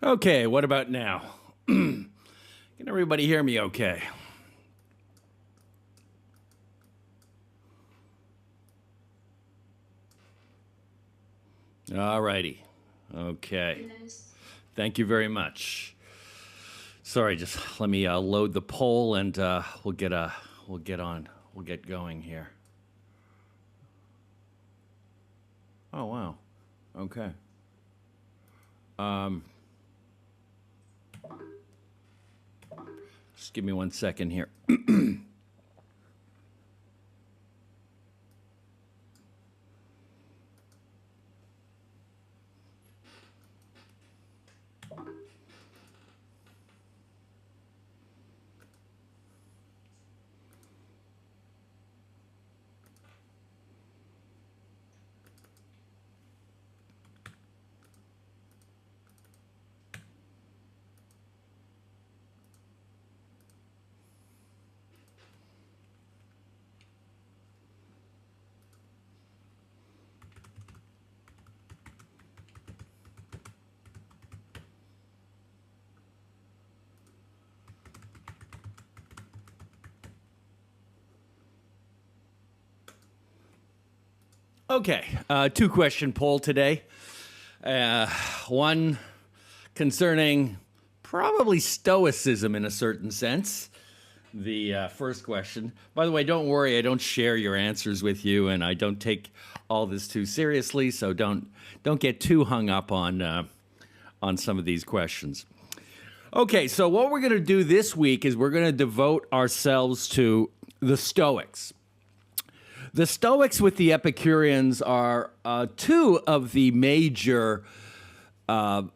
Okay, what about now? Can everybody hear me okay? All righty. Okay. Thank you very much. Sorry, just let me load the poll and we'll get going here. Oh wow. Okay. Just give me 1 second here. Okay, two-question poll today. One concerning probably Stoicism in a certain sense. The first question. By the way, don't worry, I don't share your answers with you, and I don't take all this too seriously, so don't get too hung up on some of these questions. Okay, so what we're going to do this week is we're going to devote ourselves to the Stoics. The Stoics with the Epicureans are two of the major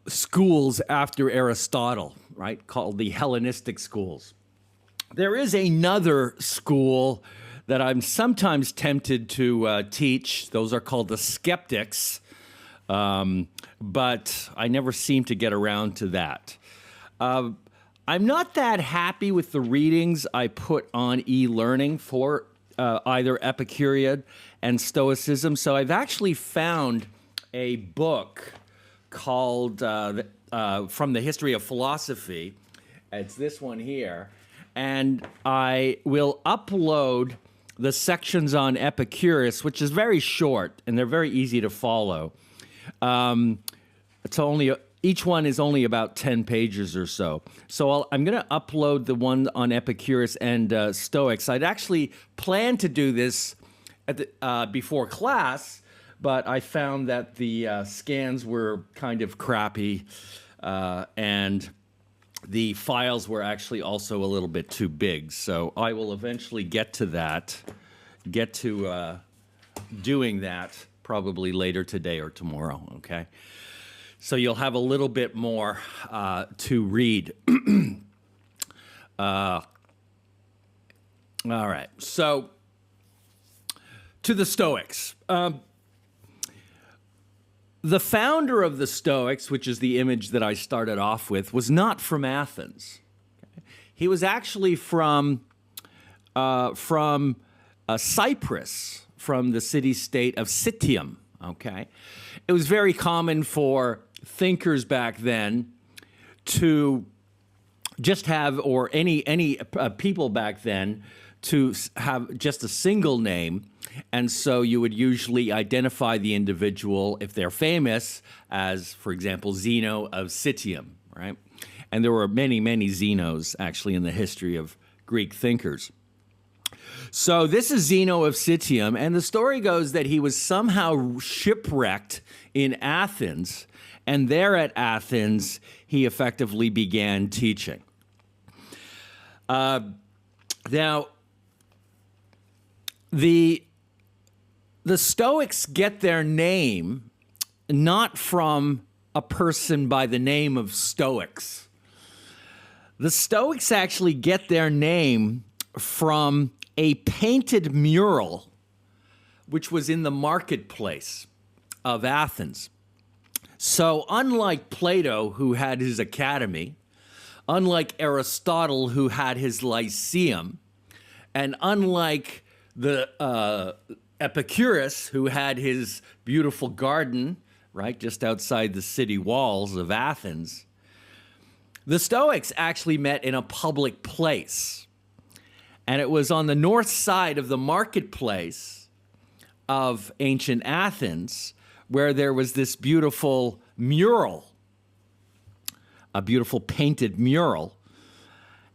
schools after Aristotle, right, called the Hellenistic schools. There is another school that I'm sometimes tempted to teach. Those are called the Skeptics, but I never seem to get around to that. I'm not that happy with the readings I put on e-learning for either Epicurean and Stoicism. So I've actually found a book called From the History of Philosophy. It's this one here. And I will upload the sections on Epicurus, which is very short, and they're very easy to follow. Each one is only about 10 pages or so. So I'm going to upload the one on Epicurus and Stoics. I'd actually planned to do this before class, but I found that the scans were kind of crappy, and the files were actually also a little bit too big. So I will eventually get to doing that probably later today or tomorrow, okay? So you'll have a little bit more to read. All right. So to the Stoics. The founder of the Stoics, which is the image that I started off with, was not from Athens. Okay? He was actually from Cyprus, from the city-state of Citium. Okay, it was very common for thinkers back then to just have, or any people back then, to have just a single name. And so you would usually identify the individual, if they're famous, as, for example, Zeno of Citium, right? And there were many, many Zenos, actually, in the history of Greek thinkers. So this is Zeno of Citium, and the story goes that he was somehow shipwrecked in Athens, and there at Athens, he effectively began teaching. Now, the Stoics get their name not from a person by the name of Stoics. The Stoics actually get their name from a painted mural which was in the marketplace of Athens. So unlike Plato, who had his academy, unlike Aristotle, who had his Lyceum, and unlike the Epicurus, who had his beautiful garden, right, just outside the city walls of Athens, The Stoics actually met in a public place, and it was on the north side of the marketplace of ancient Athens, where there was this beautiful mural, a beautiful painted mural.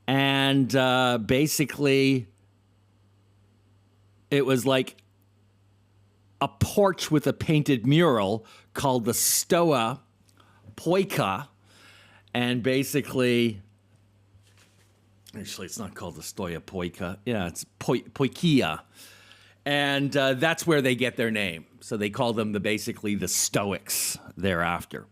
And basically, it was like a porch with a painted mural called the Stoa Poika. And basically, actually, it's not called the Stoia Poika. Yeah, it's Poikia. And that's where they get their name. So they call them basically the Stoics thereafter.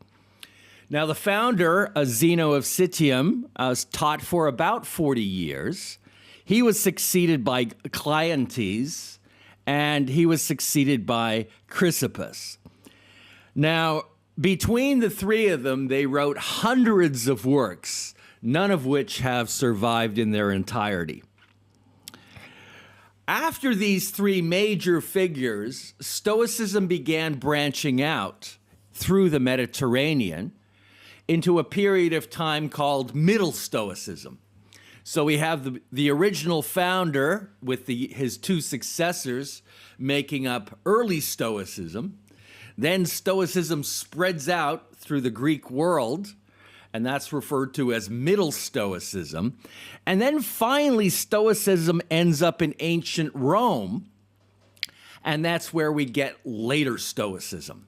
Now, the founder, Zeno of Citium, taught for about 40 years. He was succeeded by Cleanthes, and he was succeeded by Chrysippus. Now, between the three of them, they wrote hundreds of works, none of which have survived in their entirety. After these three major figures, Stoicism began branching out through the Mediterranean into a period of time called Middle Stoicism. So we have the original founder with his two successors making up early Stoicism. Then Stoicism spreads out through the Greek world, and that's referred to as Middle Stoicism. And then finally, Stoicism ends up in ancient Rome, and that's where we get later Stoicism.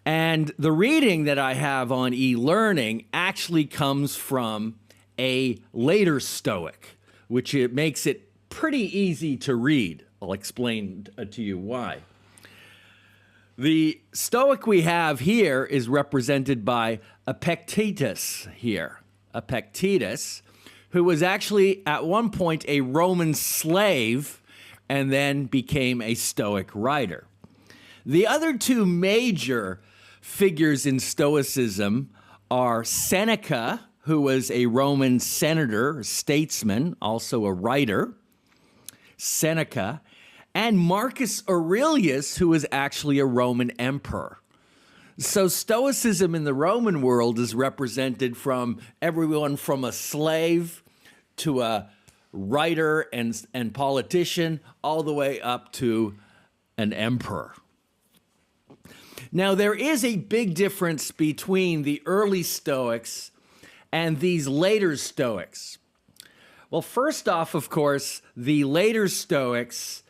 And the reading that I have on e-learning actually comes from a later Stoic, which it makes it pretty easy to read. I'll explain to you why. The Stoic we have here is represented by Epictetus here. Epictetus, who was actually at one point a Roman slave and then became a Stoic writer. The other two major figures in Stoicism are Seneca, who was a Roman senator, statesman, also a writer, Seneca, and Marcus Aurelius, who was actually a Roman emperor. So Stoicism in the Roman world is represented from everyone from a slave to a writer and politician, all the way up to an emperor. Now, there is a big difference between the early Stoics and these later Stoics. Well, first off, of course, the later Stoics,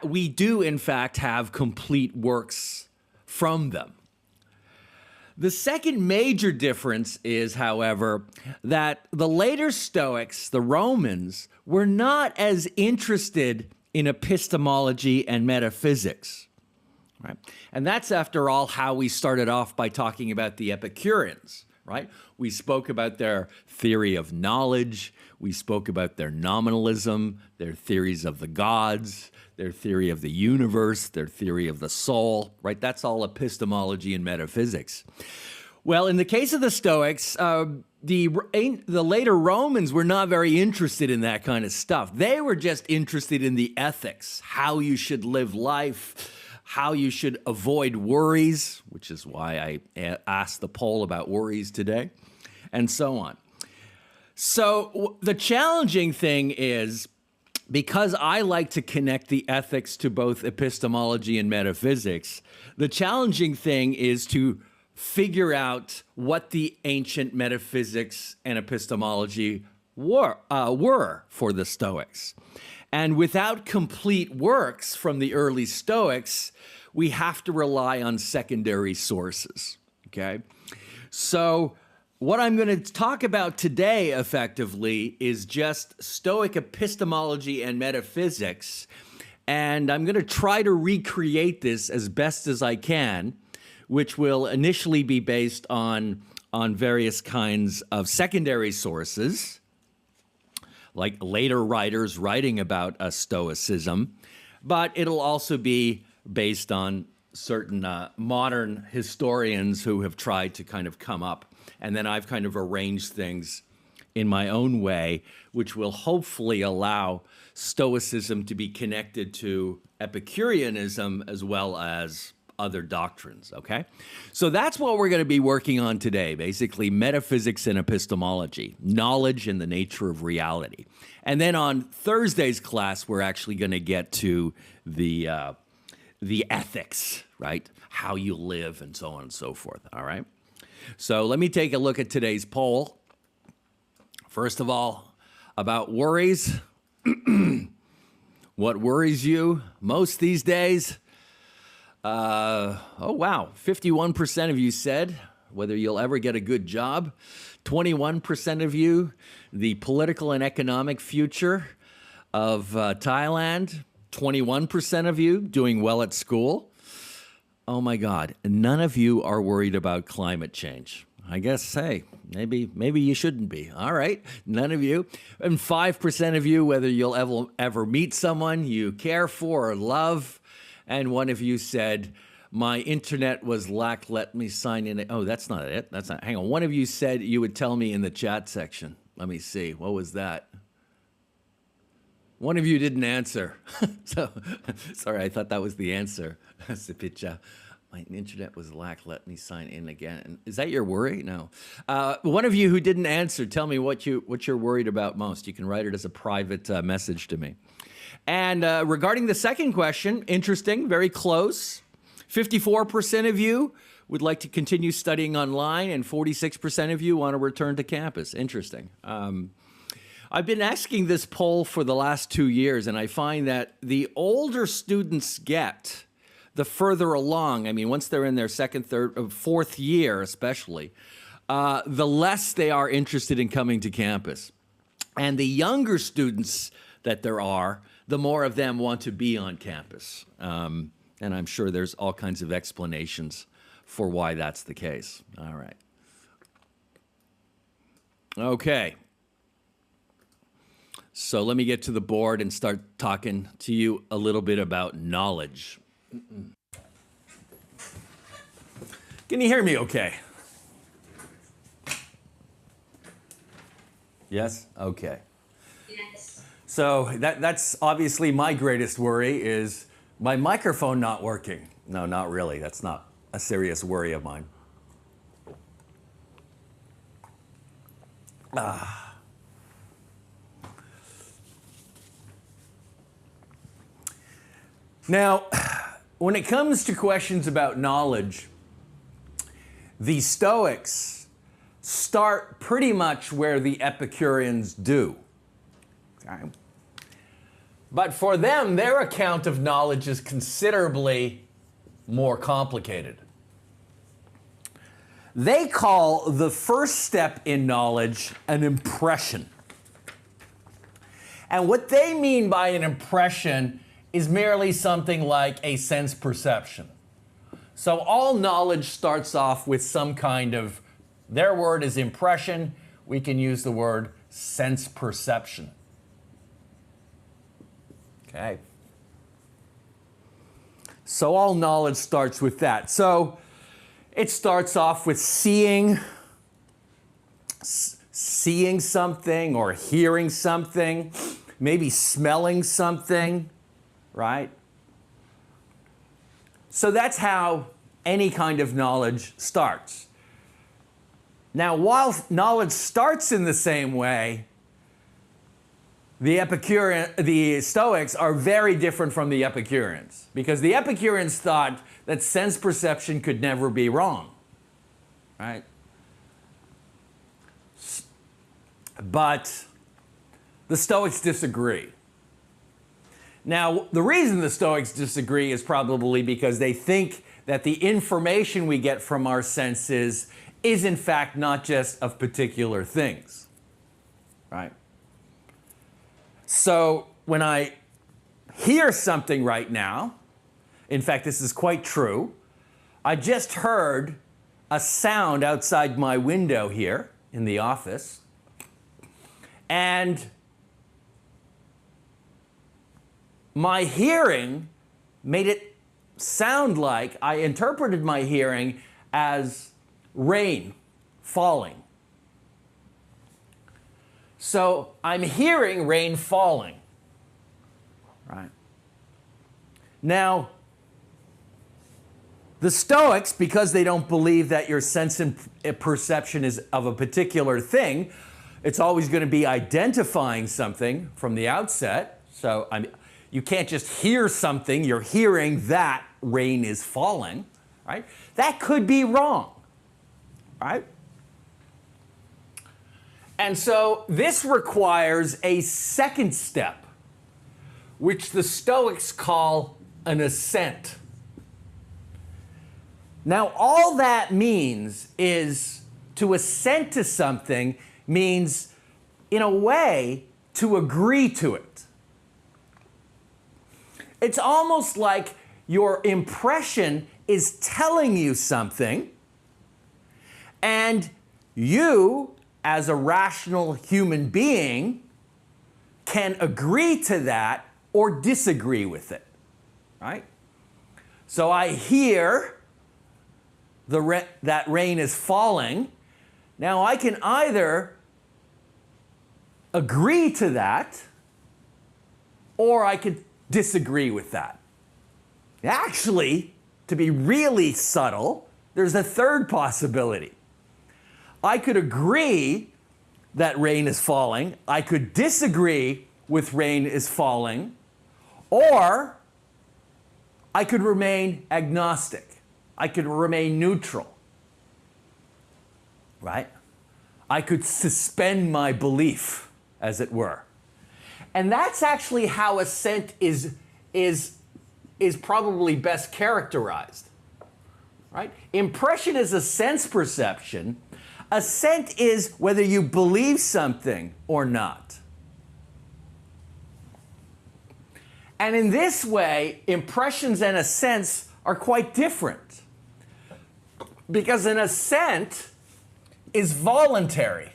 we do, in fact, have complete works from them. The second major difference is, however, that the later Stoics, the Romans, were not as interested in epistemology and metaphysics. Right? And that's, after all, how we started off by talking about the Epicureans, right? We spoke about their theory of knowledge. We spoke about their nominalism, their theories of the gods, their theory of the universe, their theory of the soul, right? That's all epistemology and metaphysics. Well, in the case of the Stoics, the later Romans were not very interested in that kind of stuff. They were just interested in the ethics, how you should live life, how you should avoid worries, which is why I asked the poll about worries today, and so on. So the challenging thing is, because I like to connect the ethics to both epistemology and metaphysics, the challenging thing is to figure out what the ancient metaphysics and epistemology were for the Stoics. And without complete works from the early Stoics, we have to rely on secondary sources, okay? So what I'm going to talk about today, effectively, is just Stoic epistemology and metaphysics, and I'm going to try to recreate this as best as I can, which will initially be based on various kinds of secondary sources, like later writers writing about Stoicism, but it'll also be based on certain modern historians who have tried to kind of come up. And then I've kind of arranged things in my own way, which will hopefully allow Stoicism to be connected to Epicureanism as well as other doctrines, okay? So that's what we're going to be working on today, basically metaphysics and epistemology, knowledge and the nature of reality. And then on Thursday's class, we're actually going to get to the ethics, right? How you live and so on and so forth, all right? So let me take a look at today's poll. First of all, about worries. What worries you most these days? Oh, wow. 51% of you said whether you'll ever get a good job. 21% of you, the political and economic future of Thailand. 21% of you doing well at school. Oh, my God. None of you are worried about climate change. I guess, hey, maybe you shouldn't be. All right, none of you. And 5% of you, whether you'll ever meet someone you care for or love. And one of you said, my internet was let me sign in. Oh, that's not it. Hang on. One of you said you would tell me in the chat section. Let me see. What was that? One of you didn't answer. So, sorry, I thought that was the answer. Sipicha. My internet was let me sign in again. Is that your worry? No. One of you who didn't answer, tell me what you're worried about most. You can write it as a private message to me. And regarding the second question, interesting, very close. 54% of you would like to continue studying online, and 46% of you want to return to campus. Interesting. I've been asking this poll for the last 2 years, and I find that the older students get, the further along, I mean, once they're in their second, third, fourth year especially, the less they are interested in coming to campus. And the younger students that there are, the more of them want to be on campus. And I'm sure there's all kinds of explanations for why that's the case. All right. Okay. So let me get to the board and start talking to you a little bit about knowledge. Can you hear me okay? Yes? Okay. Yes. So that's obviously my greatest worry is my microphone not working. No, not really. That's not a serious worry of mine. Now, when it comes to questions about knowledge, the Stoics start pretty much where the Epicureans do. Okay? But for them, their account of knowledge is considerably more complicated. They call the first step in knowledge an impression. And what they mean by an impression is merely something like a sense perception. So all knowledge starts off with some kind of, their word is impression, we can use the word sense perception. Okay. So all knowledge starts with that. So it starts off with seeing something or hearing something, maybe smelling something, right? So that's how any kind of knowledge starts. Now, while knowledge starts in the same way, the Stoics are very different from the Epicureans, because the Epicureans thought that sense perception could never be wrong, right? But the Stoics disagree. Now, the reason the Stoics disagree is probably because they think that the information we get from our senses is in fact not just of particular things, right? So when I hear something right now, in fact, this is quite true, I just heard a sound outside my window here in the office, and my hearing made it sound like, I interpreted my hearing as rain falling. So I'm hearing rain falling, right? Now, The Stoics, because they don't believe that your sense and perception is of a particular thing, it's always going to be identifying something from the outset. So you can't just hear something, you're hearing that rain is falling, right? That could be wrong, right? And so this requires a second step, which the Stoics call an assent. Now, all that means is to assent to something means, in a way, to agree to it. It's almost like your impression is telling you something, and you, as a rational human being, can agree to that or disagree with it, right? So I hear that rain is falling. Now I can either agree to that or I could disagree with that. Actually, to be really subtle, there's a third possibility. I could agree that rain is falling, I could disagree with rain is falling, or I could remain agnostic. I could remain neutral, right? I could suspend my belief, as it were. And that's actually how assent is probably best characterized, right? Impression is a sense perception. Assent is whether you believe something or not. And in this way, impressions and assents are quite different. Because an assent is voluntary,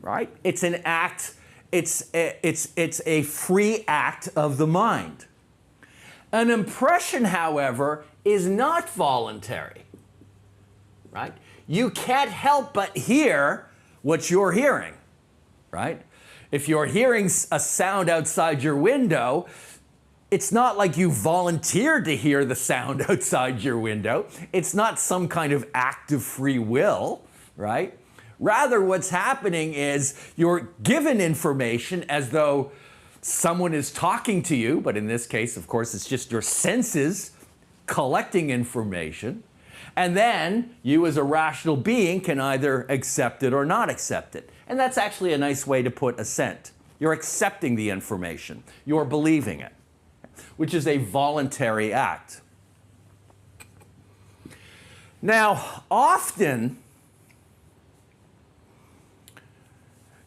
right? It's an act, it's a free act of the mind. An impression, however, is not voluntary, right? You can't help but hear what you're hearing, right? If you're hearing a sound outside your window, it's not like you volunteered to hear the sound outside your window. It's not some kind of act of free will, right? Rather, what's happening is you're given information as though someone is talking to you, but in this case, of course, it's just your senses collecting information. And then you as a rational being can either accept it or not accept it. And that's actually a nice way to put assent. You're accepting the information. You're believing it, which is a voluntary act. Now, often,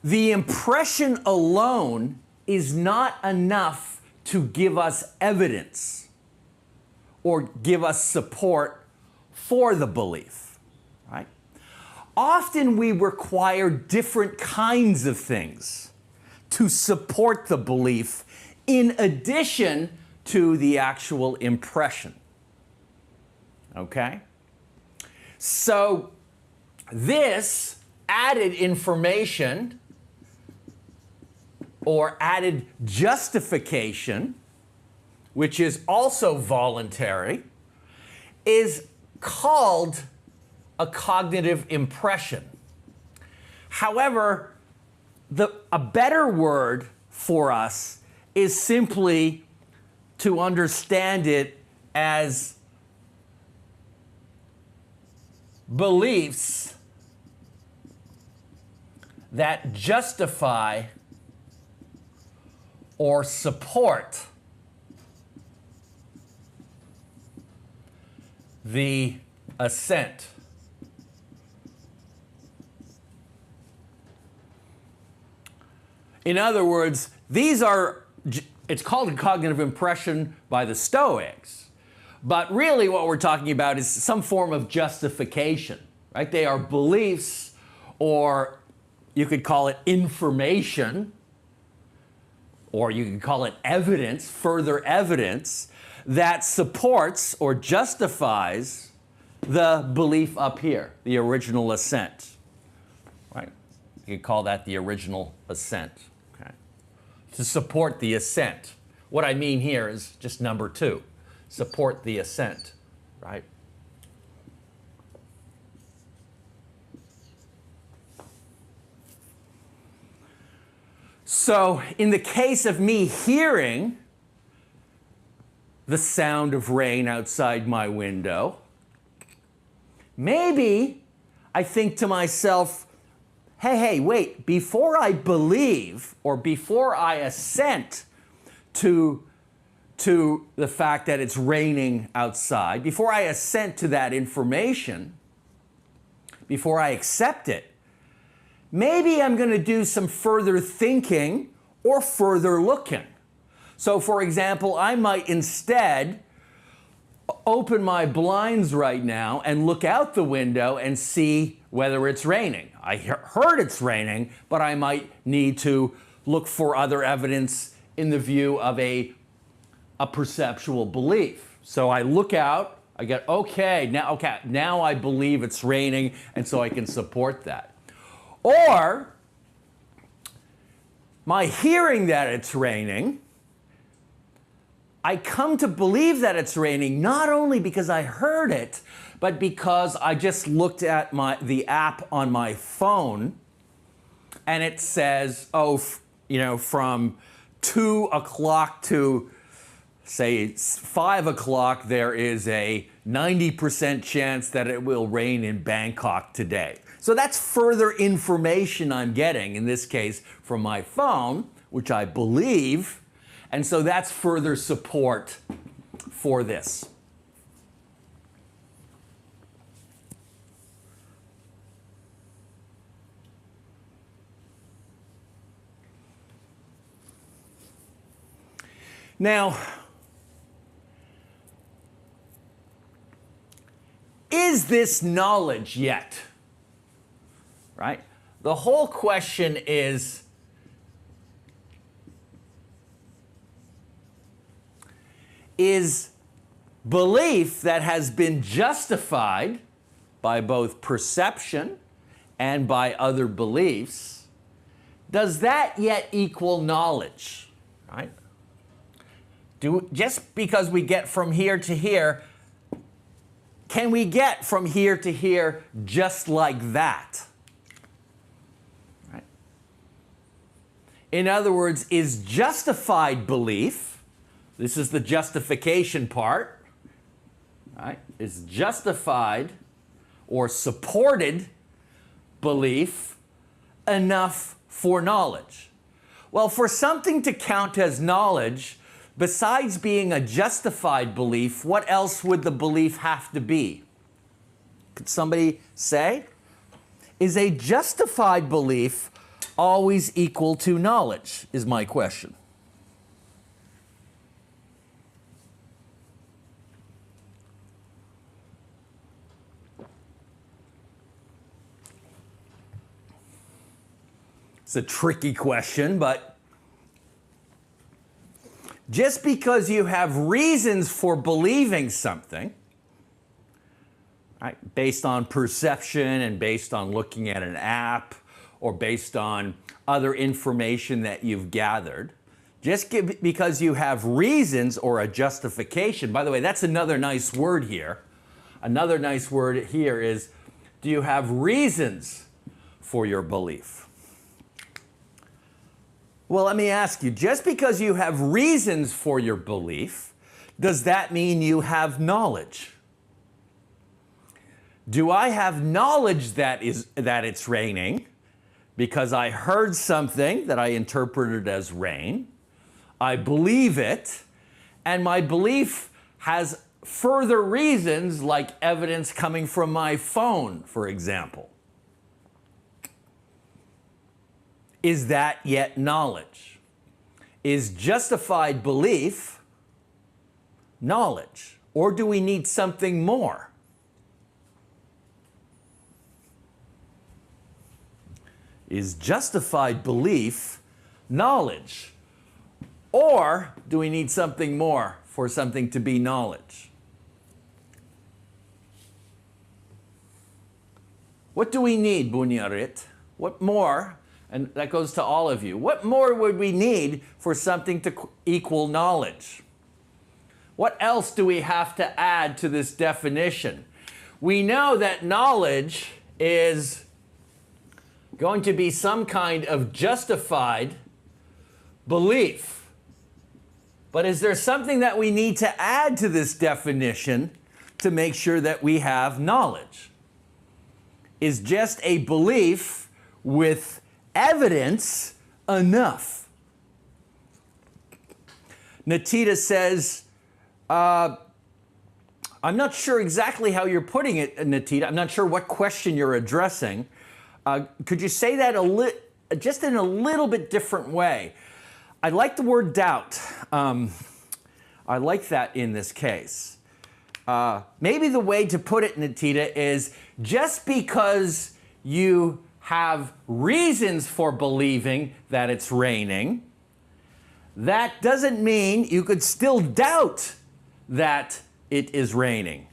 the impression alone is not enough to give us evidence or give us support for the belief, right? Often we require different kinds of things to support the belief in addition to the actual impression, okay? So this added information or added justification, which is also voluntary, is called a cognitive impression. However, a better word for us is simply to understand it as beliefs that justify or support the assent. In other words, it's called a cognitive impression by the Stoics, but really what we're talking about is some form of justification, right? They are beliefs, or you could call it information, or you could call it evidence, further evidence, that supports or justifies the belief up here, the original assent, right? You could call that the original assent, okay? To support the assent. What I mean here is just number 2, support the assent, right? So in the case of me hearing the sound of rain outside my window, maybe I think to myself, hey, wait, before I believe or before I assent to the fact that it's raining outside, before I assent to that information, before I accept it, maybe I'm going to do some further thinking or further looking. So for example, I might instead open my blinds right now and look out the window and see whether it's raining. I heard it's raining, but I might need to look for other evidence in the view of a perceptual belief. So I look out, I get, okay, now I believe it's raining, and so I can support that. Or my hearing that it's raining, I come to believe that it's raining not only because I heard it, but because I just looked at the app on my phone and it says, from 2 o'clock to say 5 o'clock, there is a 90% chance that it will rain in Bangkok today. So that's further information I'm getting, in this case, from my phone, which I believe. And so that's further support for this. Now, is this knowledge yet? Right? The whole question is, belief that has been justified by both perception and by other beliefs, does that yet equal knowledge? Right? Just because we get from here to here, can we get from here to here just like that? Right? In other words, is justified belief, this is the justification part, right? Is justified or supported belief enough for knowledge? Well, for something to count as knowledge, besides being a justified belief, what else would the belief have to be? Could somebody say? Is a justified belief always equal to knowledge, is my question. It's a tricky question, but just because you have reasons for believing something, right, based on perception and based on looking at an app or based on other information that you've gathered, because you have reasons or a justification, by the way, that's another nice word here. Another nice word here is, do you have reasons for your belief? Well, let me ask you, just because you have reasons for your belief, does that mean you have knowledge? Do I have knowledge that it's raining because I heard something that I interpreted as rain, I believe it, and my belief has further reasons like evidence coming from my phone, for example? Is that yet knowledge? Is justified belief knowledge? Or do we need something more? Is justified belief knowledge? Or do we need something more for something to be knowledge? What do we need, Bunyarit? What more? And that goes to all of you. What more would we need for something to equal knowledge? What else do we have to add to this definition? We know that knowledge is going to be some kind of justified belief. But is there something that we need to add to this definition to make sure that we have knowledge? Is just a belief with evidence enough? Natita says, I'm not sure exactly how you're putting it, Natita. I'm not sure what question you're addressing. Could you say that just in a little bit different way? I like the word doubt. I like that in this case. Maybe the way to put it, Natita, is just because you have reasons for believing that it's raining, that doesn't mean you could still doubt that it is raining.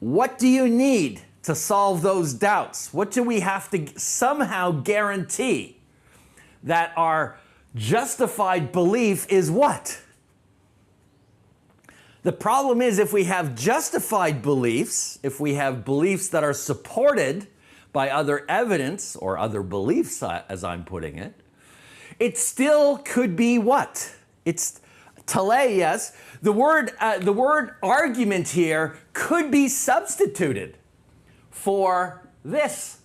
What do you need to solve those doubts? What do we have to somehow guarantee that our justified belief is what? The problem is, if we have justified beliefs, if we have beliefs that are supported by other evidence or other beliefs, as I'm putting it, it still could be what? It's teleios. The word argument here could be substituted for this.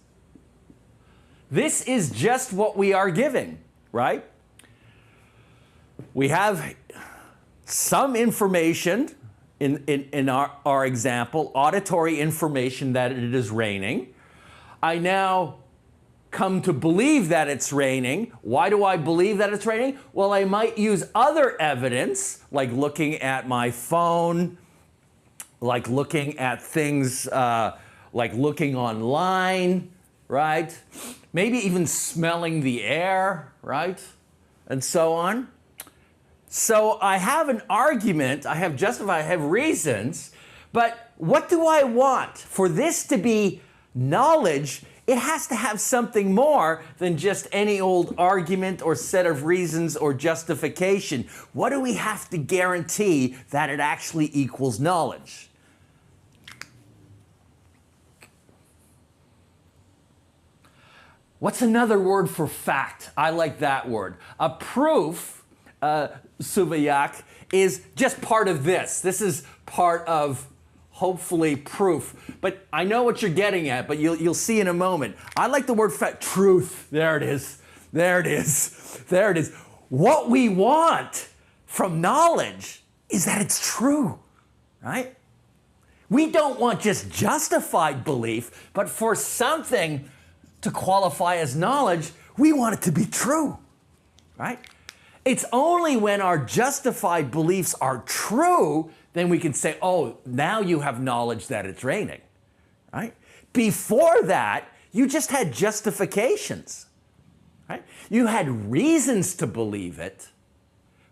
This is just what we are giving, right? We have some information in our example, auditory information that it is raining. I now come to believe that it's raining. Why do I believe that it's raining? Well, I might use other evidence, like looking at my phone, like looking at things, like looking online, right? Maybe even smelling the air, right? And so on. So I have an argument, I have justified, I have reasons, but what do I want? For this to be knowledge, it has to have something more than just any old argument or set of reasons or justification. What do we have to guarantee that it actually equals knowledge? What's another word for fact? I like that word. A proof, Suvayak, is just part of this. This is part of, hopefully, proof. But I know what you're getting at, but you'll see in a moment. I like the word fact. Truth. There it is. There it is. There it is. What we want from knowledge is that it's true, right? We don't want just justified belief, but for something to qualify as knowledge, we want it to be true, right? It's only when our justified beliefs are true, then we can say, oh, now you have knowledge that it's raining, right? Before that, you just had justifications, right? You had reasons to believe it,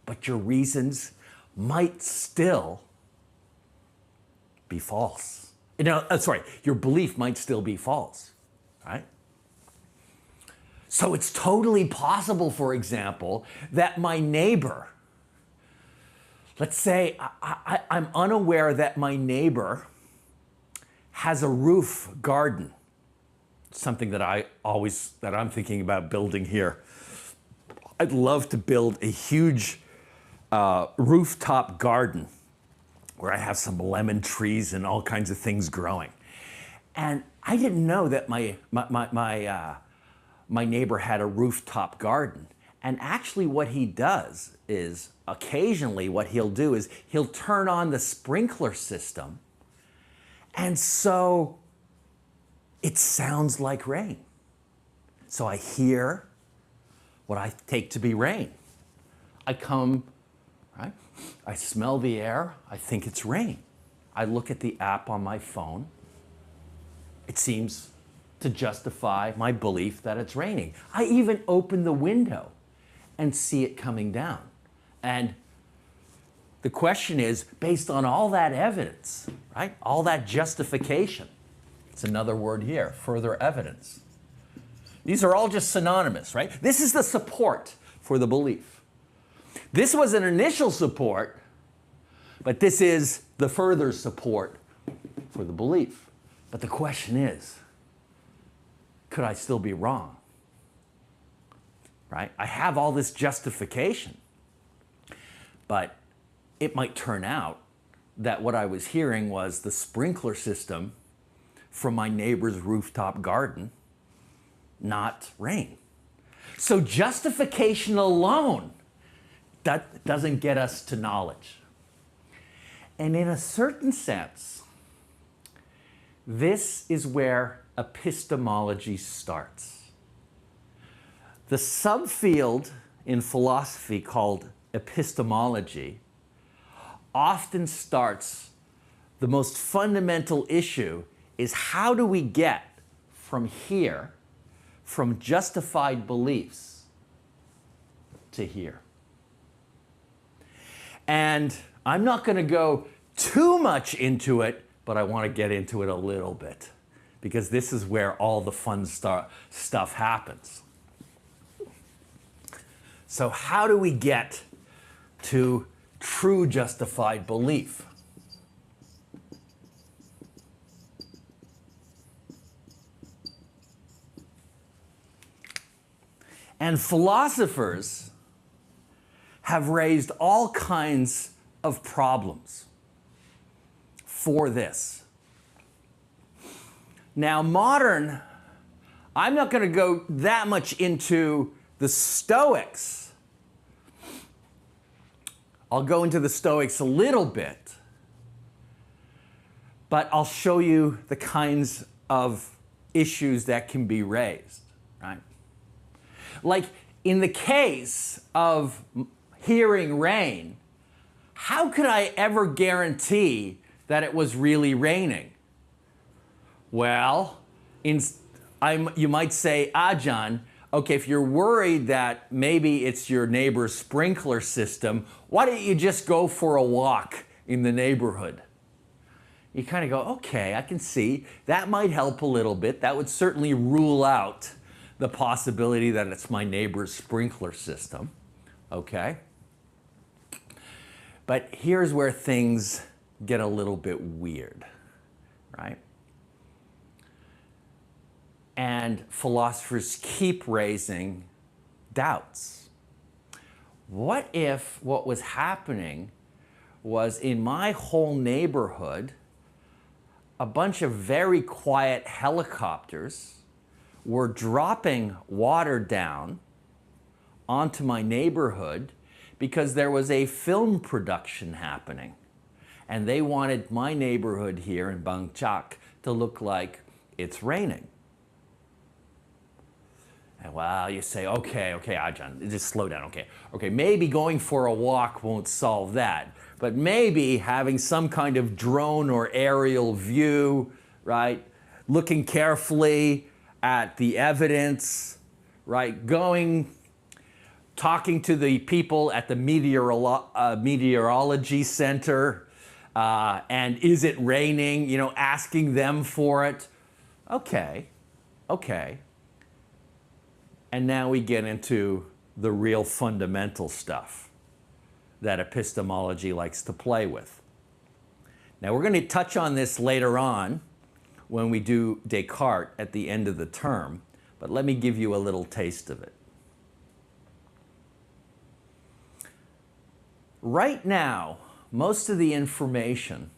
but your reasons might still be false. Your belief might still be false, right? So it's totally possible, for example, that my neighbor, let's say I'm unaware that my neighbor has a roof garden, something that I'm thinking about building here. I'd love to build a huge rooftop garden where I have some lemon trees and all kinds of things growing. And I didn't know that my neighbor had a rooftop garden. And actually what he does is, occasionally what he'll do is he'll turn on the sprinkler system, and so it sounds like rain. So I hear what I take to be rain. I come, right? I smell the air, I think it's rain. I look at the app on my phone. It seems to justify my belief that it's raining. I even open the window and see it coming down. And the question is, based on all that evidence, right? All that justification, it's another word here, further evidence. These are all just synonymous, right? This is the support for the belief. This was an initial support, But this is the further support for the belief. But the question is, could I still be wrong? Right? I have all this justification, but it might turn out that what I was hearing was the sprinkler system from my neighbor's rooftop garden, not rain. So justification alone, that doesn't get us to knowledge. And in a certain sense, this is where epistemology starts. The subfield in philosophy called epistemology often starts, the most fundamental issue is how do we get from here, from justified beliefs, to here? And I'm not going to go too much into it, but I want to get into it a little bit, because this is where all the fun stuff happens. So how do we get to true justified belief? And philosophers have raised all kinds of problems for this. Now, I'm not going to go that much into the Stoics. I'll go into the Stoics a little bit, but I'll show you the kinds of issues that can be raised, right? Like in the case of hearing rain, how could I ever guarantee that it was really raining? Well, you might say, John, okay, if you're worried that maybe it's your neighbor's sprinkler system, why don't you just go for a walk in the neighborhood? You kind of go, okay, I can see. That might help a little bit. That would certainly rule out the possibility that it's my neighbor's sprinkler system, okay? But here's where things get a little bit weird, right? And philosophers keep raising doubts. What if what was happening was in my whole neighborhood, a bunch of very quiet helicopters were dropping water down onto my neighborhood because there was a film production happening. And they wanted my neighborhood here in Bangchak to look like it's raining. And well, you say, okay, Ajahn, just slow down, okay, maybe going for a walk won't solve that, but maybe having some kind of drone or aerial view, right, looking carefully at the evidence, right, talking to the people at the meteorology center, and is it raining, asking them for it. Okay. And now we get into the real fundamental stuff that epistemology likes to play with. Now we're going to touch on this later on when we do Descartes at the end of the term, but let me give you a little taste of it. Right now, most of the information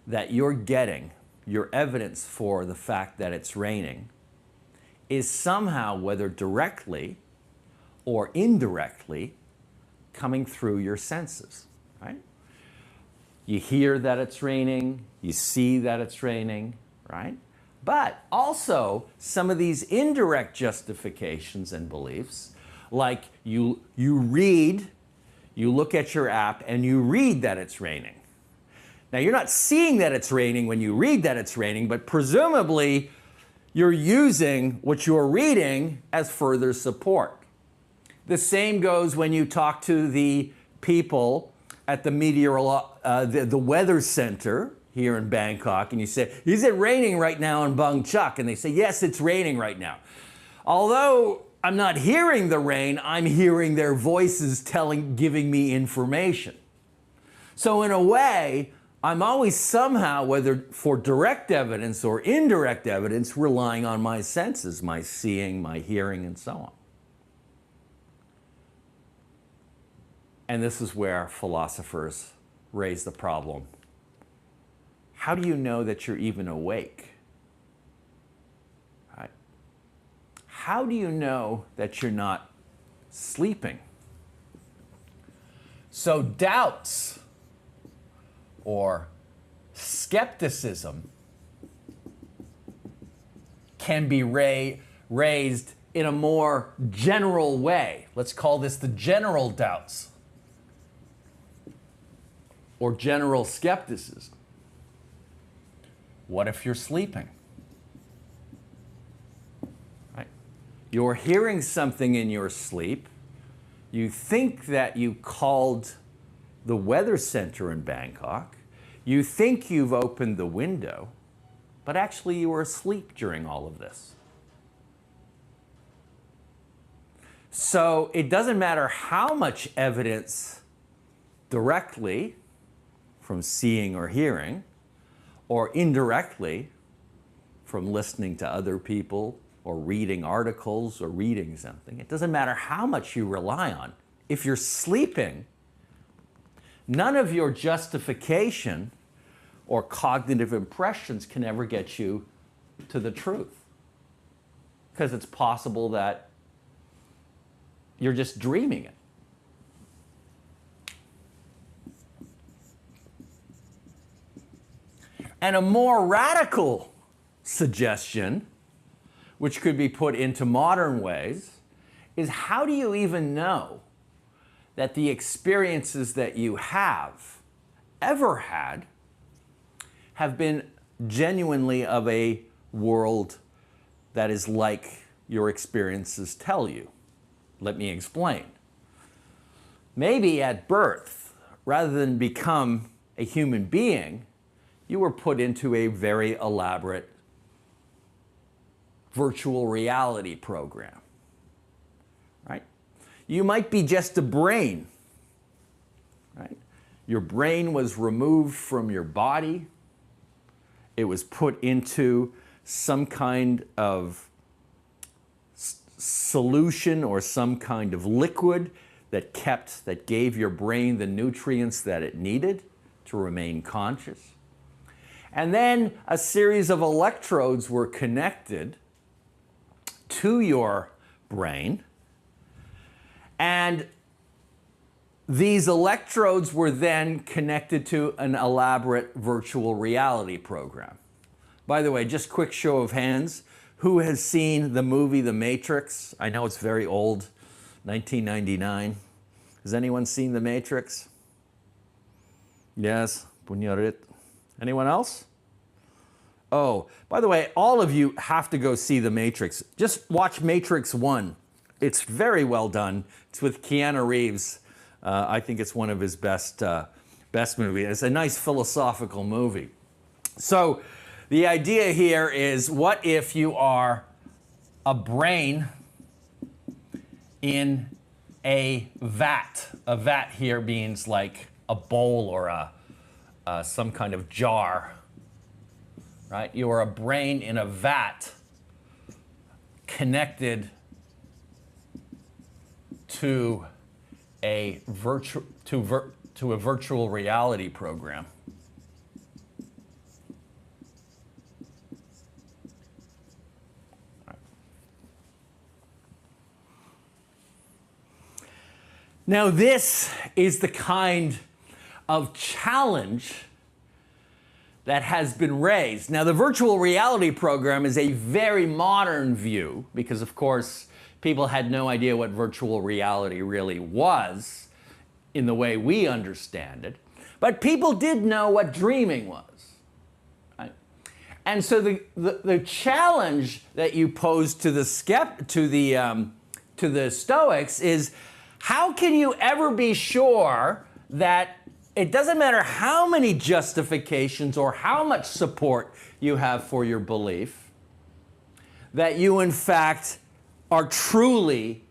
that you're getting, your evidence for the fact that it's raining, is somehow, whether directly or indirectly, coming through your senses, right? You hear that it's raining, you see that it's raining, right? But also some of these indirect justifications and beliefs, like you look at your app and you read that it's raining. Now you're not seeing that it's raining when you read that it's raining, but presumably you're using what you're reading as further support. The same goes when you talk to the people at the weather center here in Bangkok, and you say, is it raining right now in Bangchak? And they say, yes, it's raining right now. Although I'm not hearing the rain, I'm hearing their voices giving me information. So in a way, I'm always somehow, whether for direct evidence or indirect evidence, relying on my senses, my seeing, my hearing, and so on. And this is where philosophers raise the problem. How do you know that you're even awake? Right? How do you know that you're not sleeping? So doubts or skepticism can be raised in a more general way. Let's call this the general doubts or general skepticism. What if you're sleeping? Right? You're hearing something in your sleep. You think that you called the weather center in Bangkok. You think you've opened the window, but actually you were asleep during all of this. So it doesn't matter how much evidence directly from seeing or hearing, or indirectly from listening to other people or reading articles or reading something. It doesn't matter how much you rely on. If you're sleeping, none of your justification or cognitive impressions can ever get you to the truth. Because it's possible that you're just dreaming it. And a more radical suggestion, which could be put into modern ways, is how do you even know that the experiences that you have ever had have been genuinely of a world that is like your experiences tell you? Let me explain. Maybe at birth, rather than become a human being, you were put into a very elaborate virtual reality program, right? You might be just a brain, right? Your brain was removed from your body. It was put into some kind of solution or some kind of liquid that gave your brain the nutrients that it needed to remain conscious. And then a series of electrodes were connected to your brain. And these electrodes were then connected to an elaborate virtual reality program. By the way, just quick show of hands. Who has seen the movie The Matrix? I know it's very old, 1999. Has anyone seen The Matrix? Yes, punyarit. Anyone else? Oh, by the way, all of you have to go see The Matrix. Just watch Matrix 1. It's very well done. It's with Keanu Reeves. I think it's one of his best movies. It's a nice philosophical movie. So the idea here is, what if you are a brain in a vat? A vat here means like a bowl or some kind of jar, right? You are a brain in a vat connected to a virtual reality program. Now, this is the kind of challenge that has been raised. Now, the virtual reality program is a very modern view because, of course, people had no idea what virtual reality really was in the way we understand it. But people did know what dreaming was. Right? And so the challenge that you pose to the Stoics is, how can you ever be sure that it doesn't matter how many justifications or how much support you have for your belief, that you in fact are truly,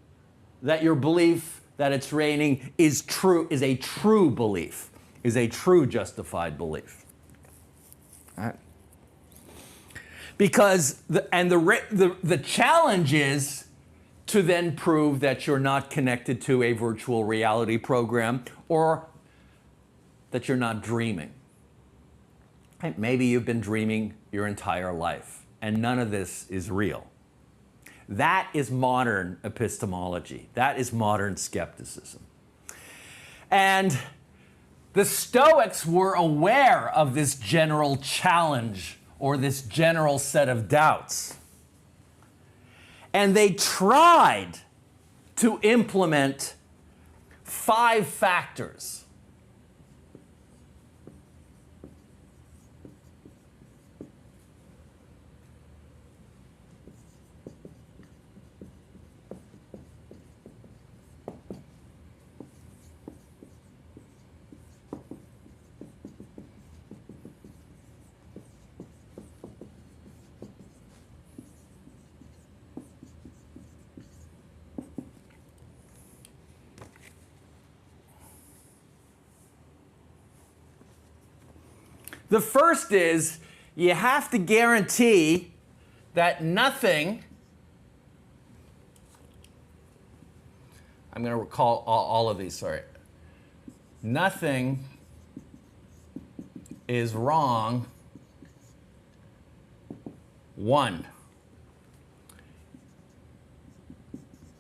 that your belief that it's raining is a true belief? is a true justified belief. All right? Because the challenge is to then prove that you're not connected to a virtual reality program or that you're not dreaming. Right? Maybe you've been dreaming your entire life and none of this is real. That is modern epistemology. That is modern skepticism. And the Stoics were aware of this general challenge or this general set of doubts. And they tried to implement 5 factors. The first is you have to guarantee that nothing, I'm going to recall all of these, sorry. Nothing is wrong, 1,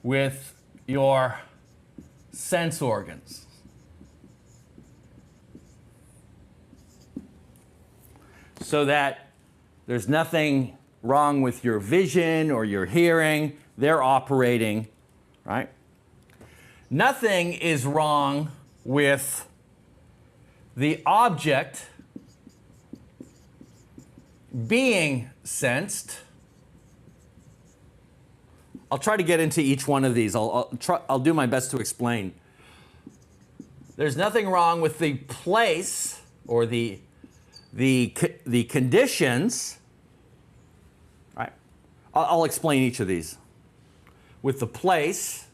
with your sense organs. So that there's nothing wrong with your vision or your hearing. They're operating, right? Nothing is wrong with the object being sensed. I'll try to get into each one of these. I'll do my best to explain. There's nothing wrong with the place or the conditions, right? I'll explain each of these. With the place,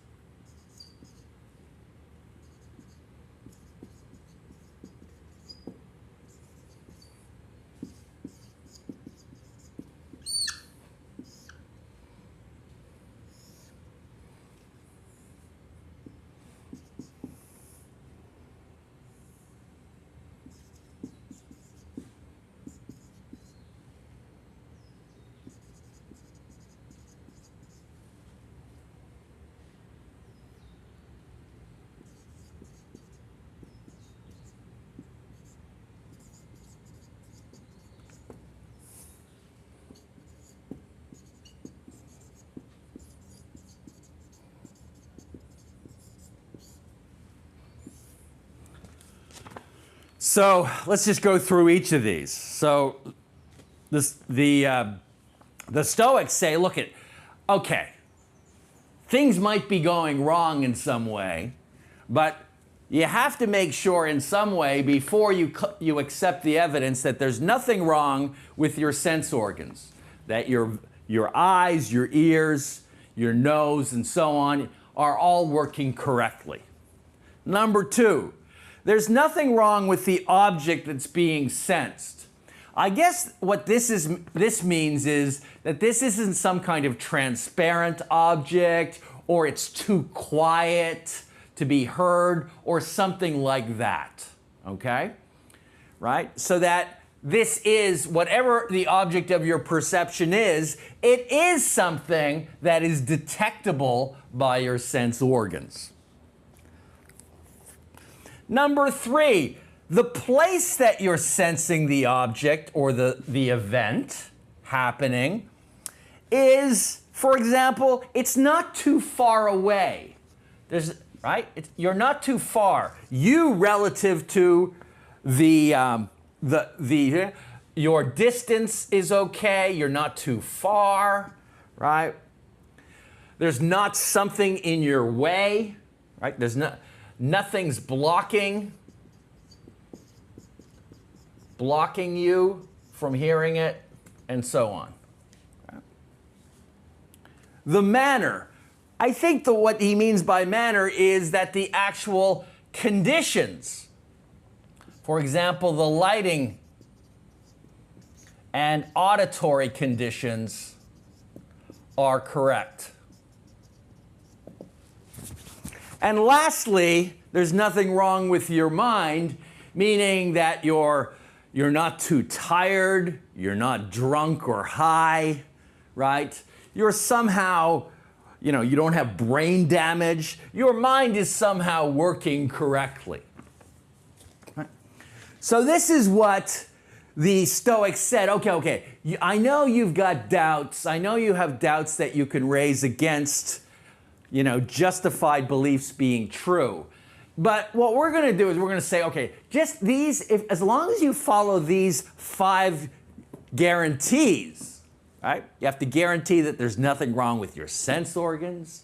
so let's just go through each of these. So the Stoics say, look okay, things might be going wrong in some way, but you have to make sure in some way before you accept the evidence that there's nothing wrong with your sense organs, that your eyes, your ears, your nose, and so on are all working correctly. Number 2, there's nothing wrong with the object that's being sensed. I guess what this means is that this isn't some kind of transparent object, or it's too quiet to be heard, or something like that, okay? Right? So that this is, whatever the object of your perception is, it is something that is detectable by your sense organs. Number 3, the place that you're sensing the object or the event happening is, for example, it's not too far away. Right? You're not too far. You relative to your distance is okay. You're not too far, right? There's not something in your way, right? Nothing's blocking you from hearing it, and so on. The manner. I think what he means by manner is that the actual conditions For example, the lighting and auditory conditions are correct. And lastly, there's nothing wrong with your mind, meaning that you're not too tired, you're not drunk or high, right? You're somehow, you don't have brain damage. Your mind is somehow working correctly. Right? So this is what the Stoics said. Okay, I know you've got doubts. I know you have doubts that you can raise against justified beliefs being true. But what we're going to do is we're going to say, okay, just these, as long as you follow these 5 guarantees, right? You have to guarantee that there's nothing wrong with your sense organs.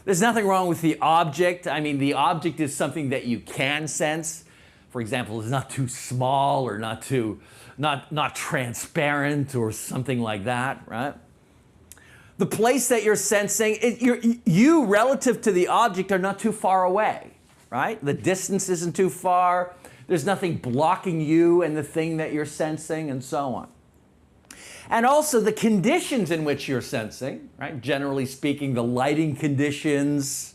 There's nothing wrong with the object. I mean, the object is something that you can sense. For example, it's not too small or not transparent or something like that, right? The place that you're sensing, you relative to the object are not too far away, right? The distance isn't too far. There's nothing blocking you and the thing that you're sensing and so on. And also the conditions in which you're sensing, right? Generally speaking, the lighting conditions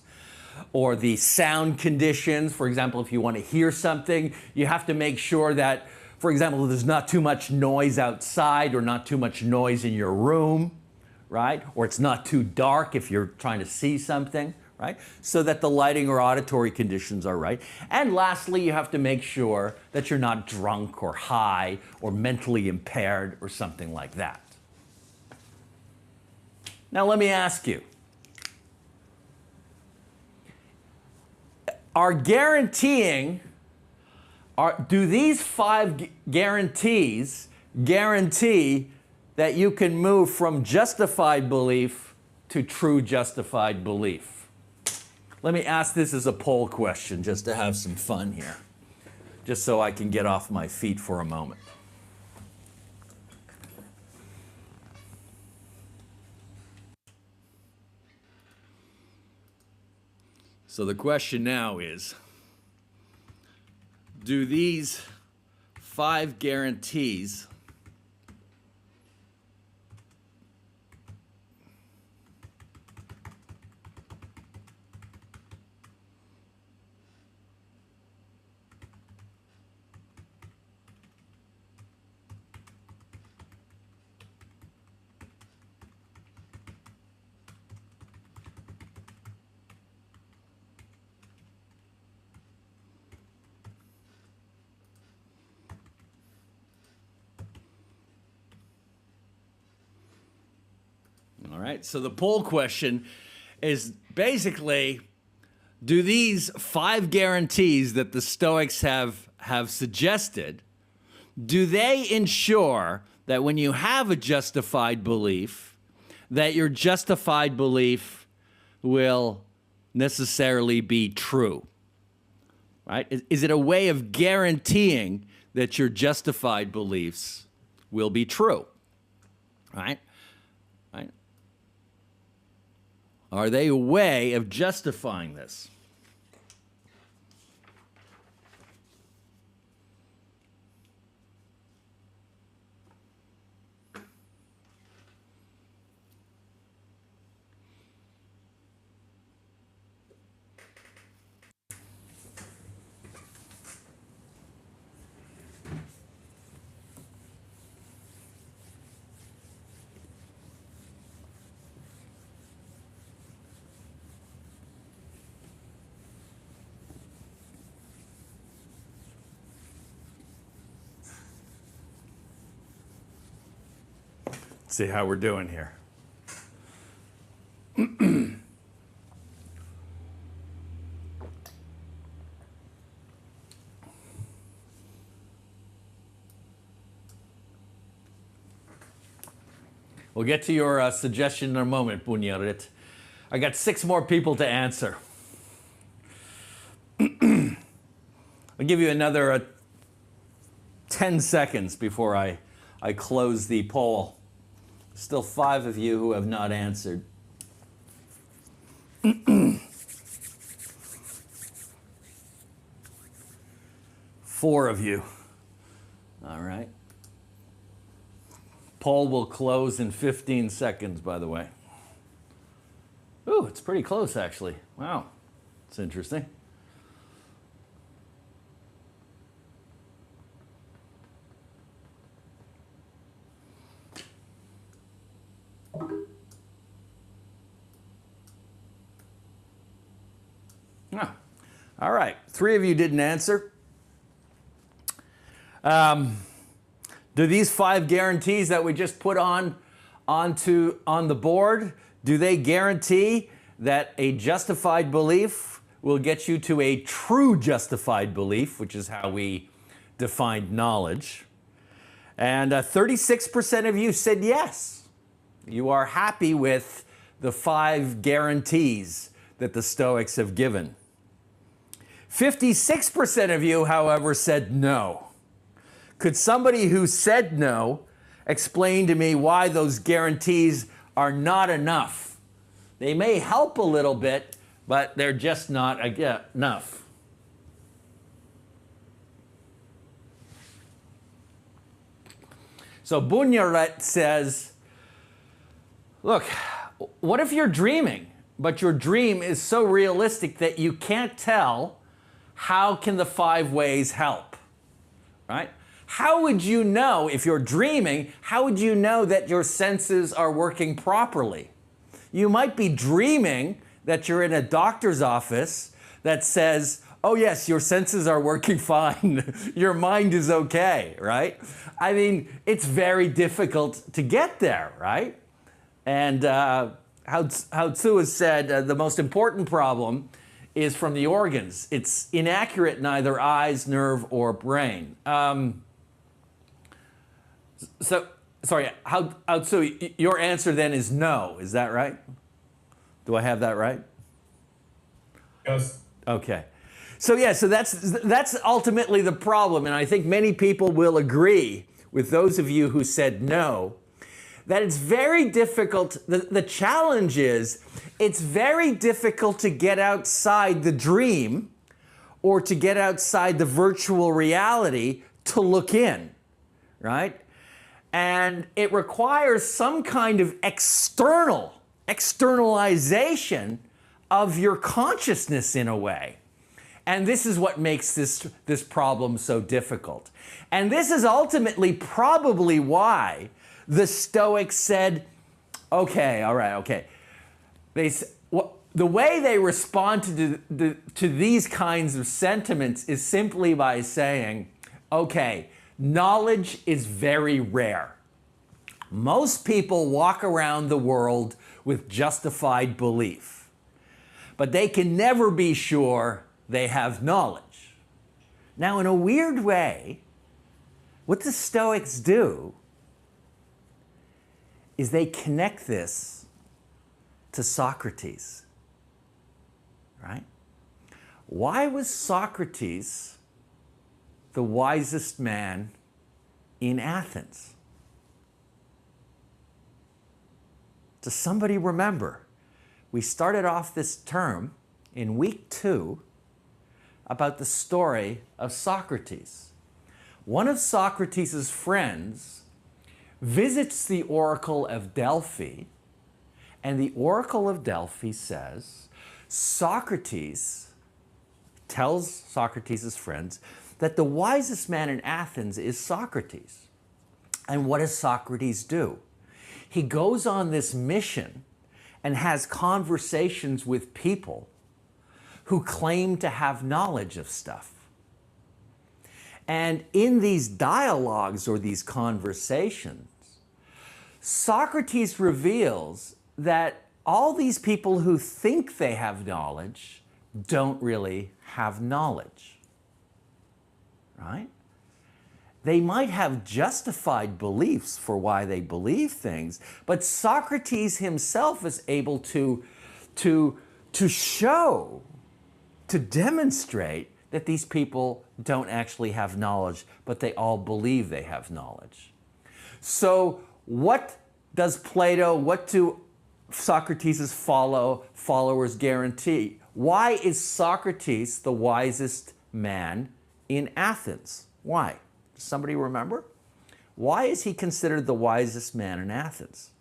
or the sound conditions. For example, if you want to hear something, you have to make sure that, for example, there's not too much noise outside or not too much noise in your room. Right? Or it's not too dark if you're trying to see something, right? So that the lighting or auditory conditions are right. And lastly, you have to make sure that you're not drunk or high or mentally impaired or something like that. Now let me ask you, do these 5 guarantees guarantee that you can move from justified belief to true justified belief? Let me ask this as a poll question just to have some fun here, just so I can get off my feet for a moment. So the question now is, do these 5 guarantees All right, so the poll question is basically, do these 5 guarantees that the Stoics have suggested, do they ensure that when you have a justified belief, that your justified belief will necessarily be true? Right? Is it a way of guaranteeing that your justified beliefs will be true? Right? Right? Are they a way of justifying this? See how we're doing here. We'll get to your suggestion in a moment, Bunyarit. I got 6 more people to answer. I'll give you another 10 seconds before I close the poll. Still 5 of you who have not answered. 4 of you. All right. Poll will close in 15 seconds, by the way. Ooh, it's pretty close, actually. Wow. It's interesting. Ah. All right. 3 of you didn't answer. Do these 5 guarantees that we just put on the board, do they guarantee that a justified belief will get you to a true justified belief, which is how we defined knowledge? And 36% of you said yes. You are happy with the 5 guarantees that the Stoics have given. 56% of you, however, said no. Could somebody who said no explain to me why those guarantees are not enough? They may help a little bit, but they're just not enough. So Bunyaret says, look, what if you're dreaming, but your dream is so realistic that you can't tell? How can the 5 ways help? Right? How would you know, if you're dreaming, how would you know that your senses are working properly? You might be dreaming that you're in a doctor's office that says, oh yes, your senses are working fine. Your mind is okay, right? I mean, it's very difficult to get there, right? And Lao Tzu has said the most important problem is from the organs. It's inaccurate in either eyes, nerve, or brain. Sorry, Lao Tzu, your answer then is no, is that right? Do I have that right? Yes. Okay. So that's ultimately the problem, and I think many people will agree with those of you who said no, that it's very difficult. The challenge is it's very difficult to get outside the dream or to get outside the virtual reality to look in, right? And it requires some kind of externalization of your consciousness in a way. And this is what makes this problem so difficult. And this is ultimately probably why the Stoics said, okay, all right, okay. The way they respond to these kinds of sentiments is simply by saying, okay, knowledge is very rare. Most people walk around the world with justified belief, but they can never be sure they have knowledge. Now, in a weird way, what the Stoics do is they connect this to Socrates, right? Why was Socrates the wisest man in Athens? Does somebody remember? We started off this term in week 2 about the story of Socrates. One of Socrates' friends visits the Oracle of Delphi, and the Oracle of Delphi says, Socrates tells Socrates' friends that the wisest man in Athens is Socrates. And what does Socrates do? He goes on this mission and has conversations with people who claim to have knowledge of stuff. And in these dialogues or these conversations, Socrates reveals that all these people who think they have knowledge don't really have knowledge, right? They might have justified beliefs for why they believe things, but Socrates himself is able to show, to demonstrate that these people don't actually have knowledge, but they all believe they have knowledge. So what does Plato, what do Socrates' followers guarantee? Why is Socrates the wisest man in Athens. Why? Does somebody remember? Why is he considered the wisest man in Athens?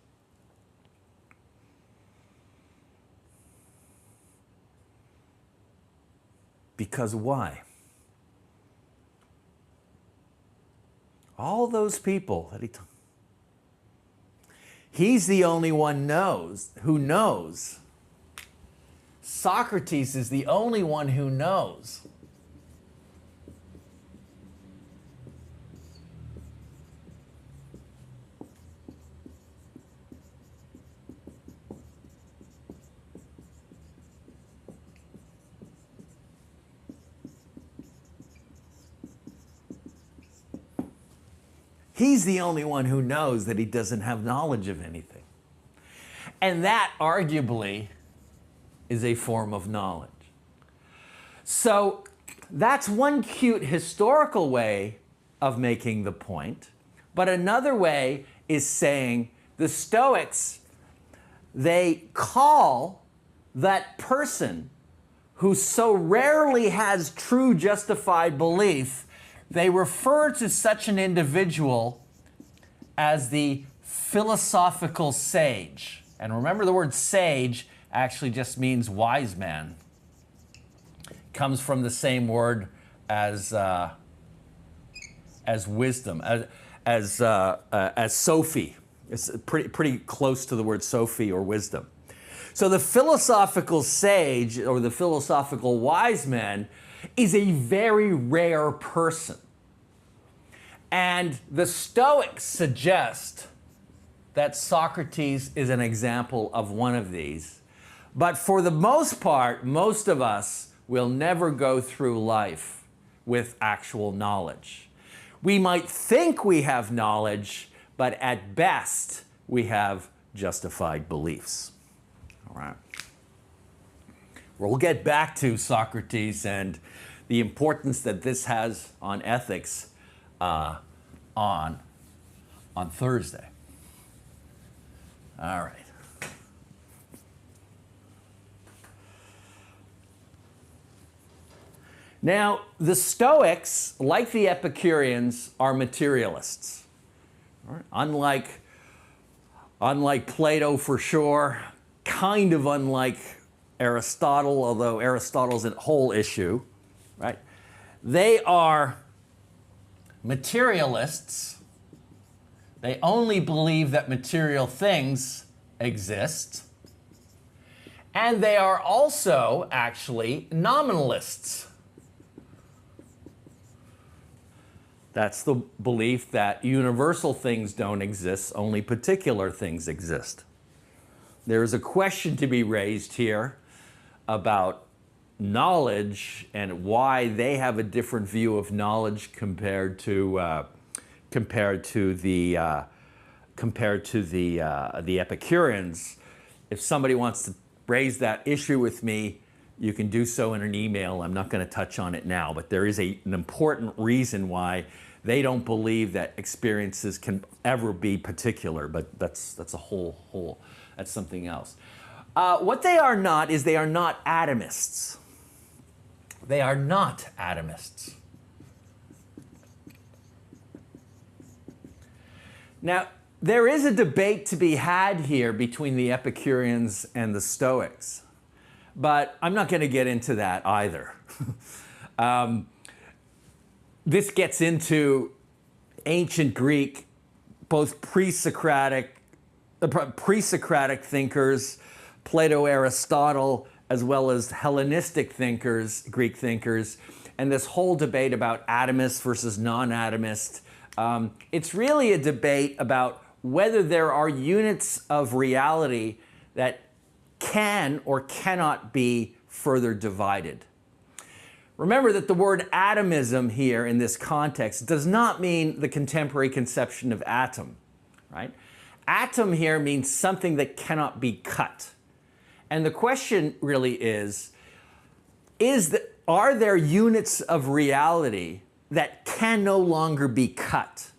Because why? All those people that he's the only one who knows. Socrates is the only one who knows. He's the only one who knows that he doesn't have knowledge of anything. And that, arguably, is a form of knowledge. So that's one cute historical way of making the point. But another way is saying the Stoics, they call that person who so rarely has true justified belief, they refer to such an individual as the philosophical sage. And remember, the word sage actually just means wise man. Comes from the same word as wisdom, as Sophie. It's pretty close to the word Sophie or wisdom. So the philosophical sage or the philosophical wise man is a very rare person. And the Stoics suggest that Socrates is an example of one of these. But for the most part, most of us will never go through life with actual knowledge. We might think we have knowledge, but at best, we have justified beliefs. All right. We'll get back to Socrates and the importance that this has on ethics on Thursday. All right. Now, the Stoics, like the Epicureans, are materialists. All right? Unlike Plato for sure, kind of unlike Aristotle, although Aristotle's a whole issue, right? They are materialists. They only believe that material things exist. And they are also actually nominalists. That's the belief that universal things don't exist, only particular things exist. There is a question to be raised here about knowledge and why they have a different view of knowledge compared to the Epicureans. If somebody wants to raise that issue with me, you can do so in an email. I'm not going to touch on it now, but there is an important reason why they don't believe that experiences can ever be particular, but that's a whole that's something else. What they are not is they are not atomists. They are not atomists. Now, there is a debate to be had here between the Epicureans and the Stoics, but I'm not going to get into that either. This gets into ancient Greek, both pre-Socratic thinkers, Plato, Aristotle, as well as Hellenistic thinkers, Greek thinkers, and this whole debate about atomist versus non-atomist. It's really a debate about whether there are units of reality that can or cannot be further divided. Remember that the word atomism here in this context does not mean the contemporary conception of atom, right? Atom here means something that cannot be cut. And the question really are there units of reality that can no longer be cut?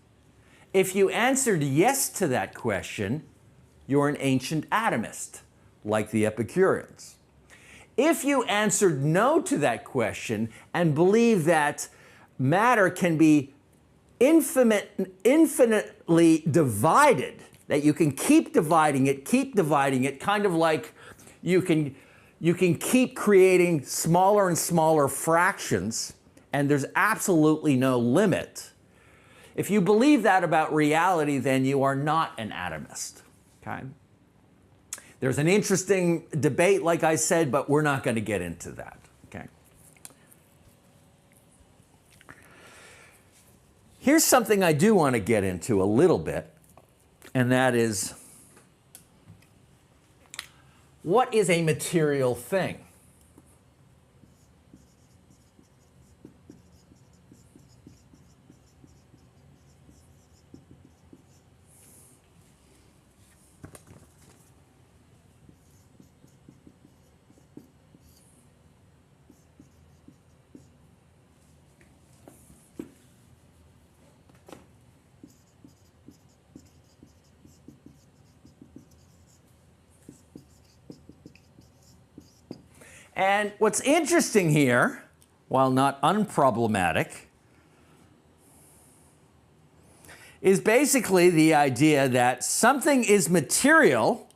If you answered yes to that question, you're an ancient atomist, like the Epicureans. If you answered no to that question and believe that matter can be infinitely divided, that you can keep dividing it, kind of like you can keep creating smaller and smaller fractions, and there's absolutely no limit. If you believe that about reality, then you are not an atomist. Okay? There's an interesting debate, like I said, but we're not going to get into that. Okay? Here's something I do want to get into a little bit, and that is, what is a material thing? And what's interesting here, while not unproblematic, is basically the idea that something is material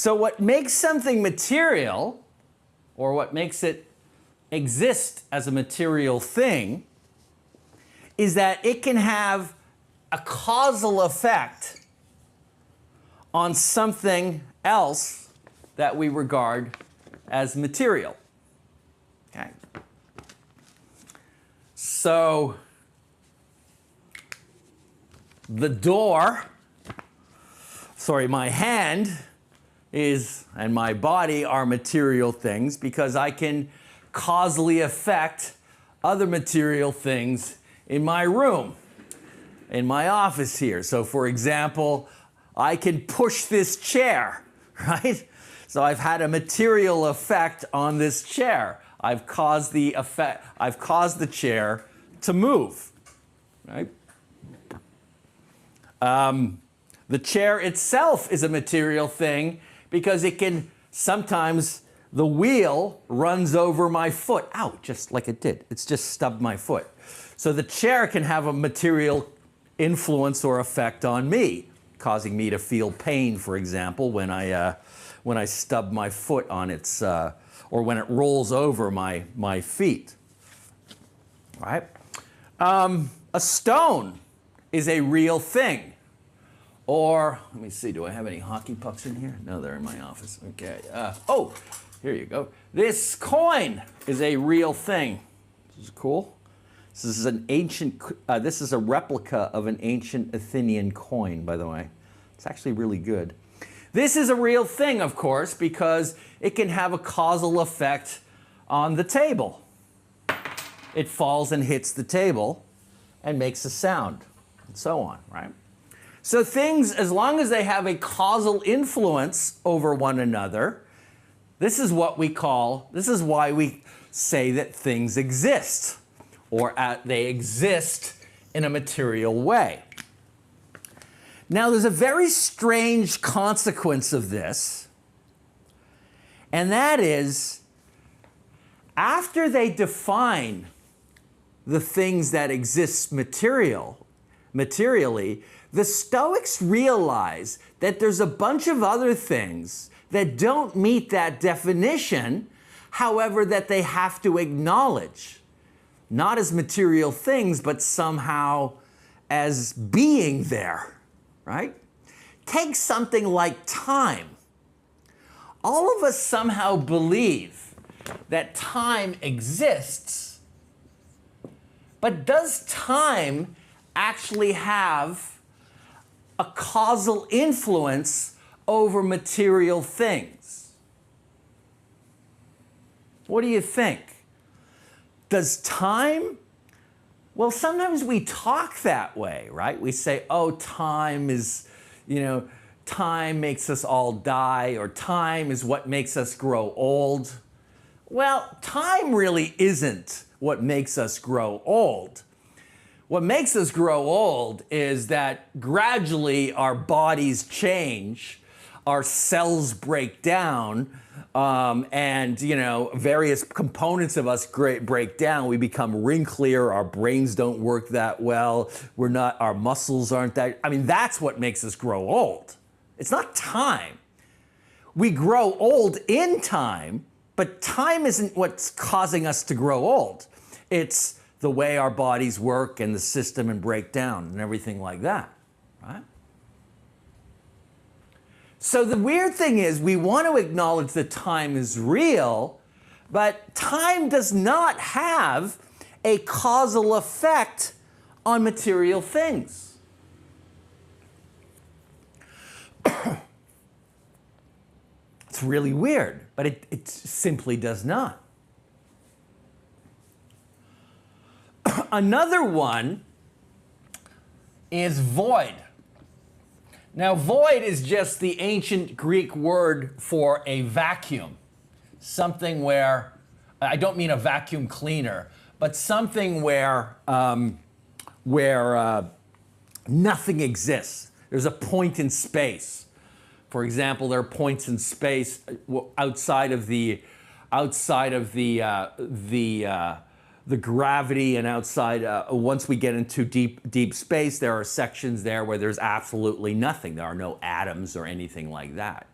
So what makes something material, or what makes it exist as a material thing, is that it can have a causal effect on something else that we regard as material. Okay. So the door, my hand and my body are material things because I can causally affect other material things in my room, in my office here. So for example, I can push this chair, right? So I've had a material effect on this chair. I've caused the chair to move, right? The chair itself is a material thing because it can, sometimes the wheel runs over my foot. Ow, just like it did. It's just stubbed my foot. So the chair can have a material influence or effect on me, causing me to feel pain, for example, when I stub my foot on its, or when it rolls over my feet. All right? A stone is a real thing. Or, let me see, do I have any hockey pucks in here? No, they're in my office. Okay. Oh, here you go. This coin is a real thing. This is cool. This is an ancient, this is a replica of an ancient Athenian coin, by the way. It's actually really good. This is a real thing, of course, because it can have a causal effect on the table. It falls and hits the table and makes a sound, and so on, right? So things, as long as they have a causal influence over one another, this is why we say that things exist, or they exist in a material way. Now, there's a very strange consequence of this, and that is, after they define the things that exist materially, the Stoics realize that there's a bunch of other things that don't meet that definition, however, that they have to acknowledge, not as material things, but somehow as being there, right? take something like time. All of us somehow believe that time exists, but does time actually have a causal influence over material things? What do you think? Does time? Well, sometimes we talk that way, right? We say, oh, time is, time makes us all die, or time is what makes us grow old. Well, time really isn't what makes us grow old. What makes us grow old is that gradually our bodies change, our cells break down, and various components of us break down. We become wrinklier. Our brains don't work that well. Our muscles aren't that. That's what makes us grow old. It's not time. We grow old in time, but time isn't what's causing us to grow old. It's the way our bodies work and the system and break down and everything like that, right? So the weird thing is we want to acknowledge that time is real, but time does not have a causal effect on material things. It's really weird, but it simply does not. Another one is void. Now, void is just the ancient Greek word for a vacuum. Something where, I don't mean a vacuum cleaner, but something where nothing exists. There's a point in space. For example, there are points in space outside of the gravity, and outside, once we get into deep space, there are sections there where there's absolutely nothing. There are no atoms or anything like that.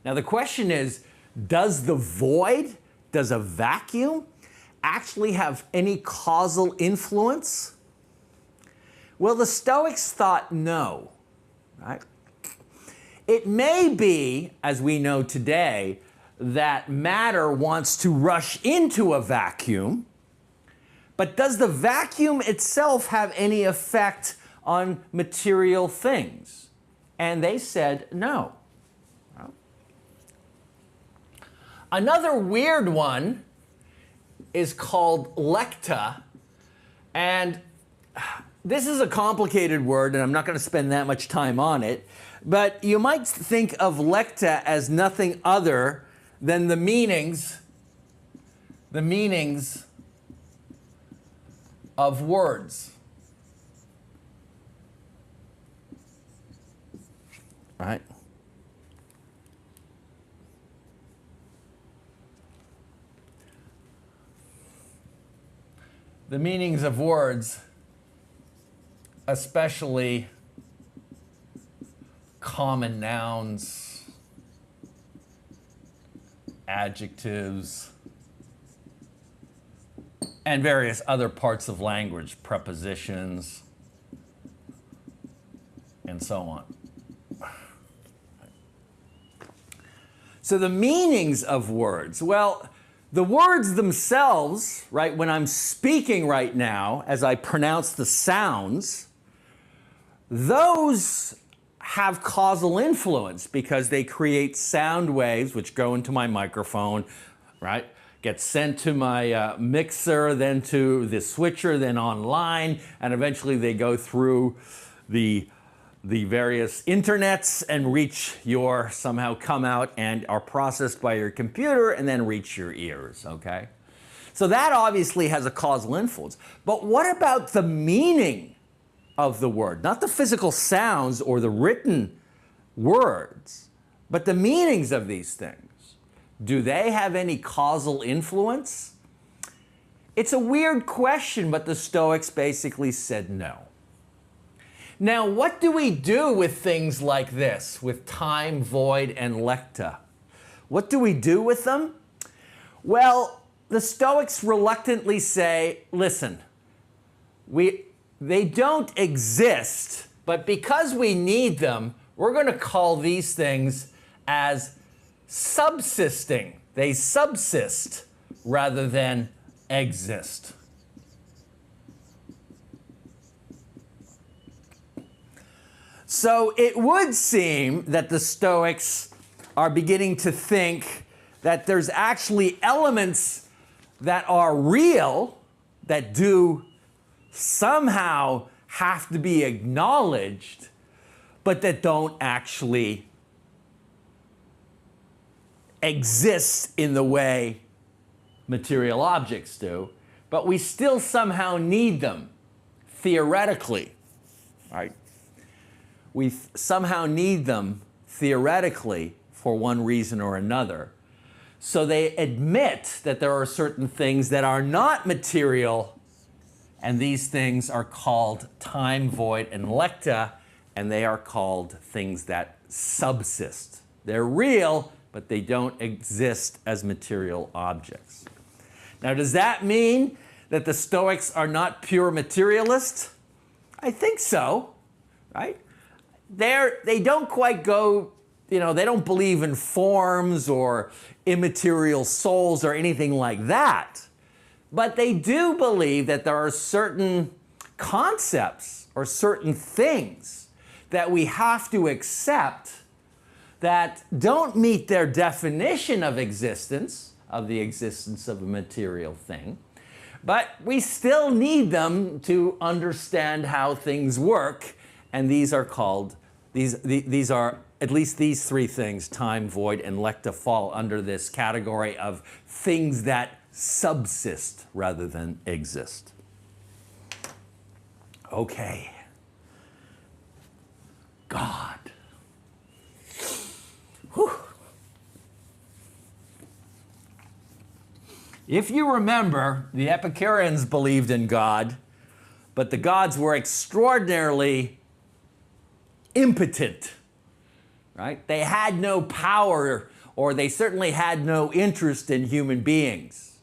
Now the question is, does the void, does a vacuum actually have any causal influence? Well, the Stoics thought no, right? It may be, as we know today, that matter wants to rush into a vacuum, but does the vacuum itself have any effect on material things? And they said no. Another weird one is called lecta, and this is a complicated word, and I'm not going to spend that much time on it, but you might think of lecta as nothing other than the meanings of words. Right? The meanings of words, especially common nouns, adjectives, and various other parts of language, prepositions, and so on. So the meanings of words, well, the words themselves, right, when I'm speaking right now, as I pronounce the sounds, those have causal influence because they create sound waves which go into my microphone, right? Get sent to my mixer, then to the switcher, then online, and eventually they go through the various internets and somehow come out and are processed by your computer and then reach your ears, okay? So that obviously has a causal influence. But what about the meaning of the word? Not the physical sounds or the written words, but the meanings of these things. Do they have any causal influence? It's a weird question, but the Stoics basically said no. Now, what do we do with things like this, with time, void, and lecta? What do we do with them? Well, the Stoics reluctantly say, listen, they don't exist, but because we need them, we're going to call these things as subsisting. They subsist rather than exist. So it would seem that the Stoics are beginning to think that there's actually elements that are real, that do somehow have to be acknowledged, but that don't actually exist in the way material objects do, but we still somehow need them, theoretically, right? We somehow need them, theoretically, for one reason or another. So they admit that there are certain things that are not material, and these things are called time, void, and lecta, and they are called things that subsist. They're real, but they don't exist as material objects. Now, does that mean that the Stoics are not pure materialists? I think so, right? They don't quite go, they don't believe in forms or immaterial souls or anything like that. But they do believe that there are certain concepts or certain things that we have to accept that don't meet their definition of existence, of the existence of a material thing, but we still need them to understand how things work, and these are called, these are, at least these three things, time, void, and lecta, fall under this category of things that subsist rather than exist. Okay. God. Whew. If you remember, the Epicureans believed in God, but the gods were extraordinarily impotent, right? They had no power, or they certainly had no interest in human beings.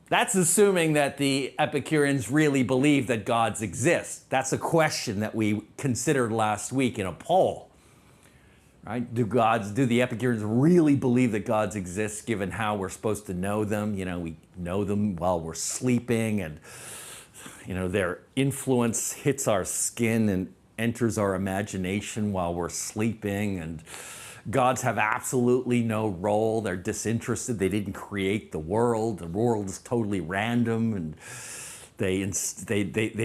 That's assuming that the Epicureans really believe that gods exist. That's a question that we considered last week in a poll. Right? Do the Epicureans really believe that gods exist, given how we're supposed to know them? We know them while we're sleeping, and their influence hits our skin and enters our imagination while we're sleeping, and gods have absolutely no role. They're disinterested. They didn't create the world. The world is totally random, and they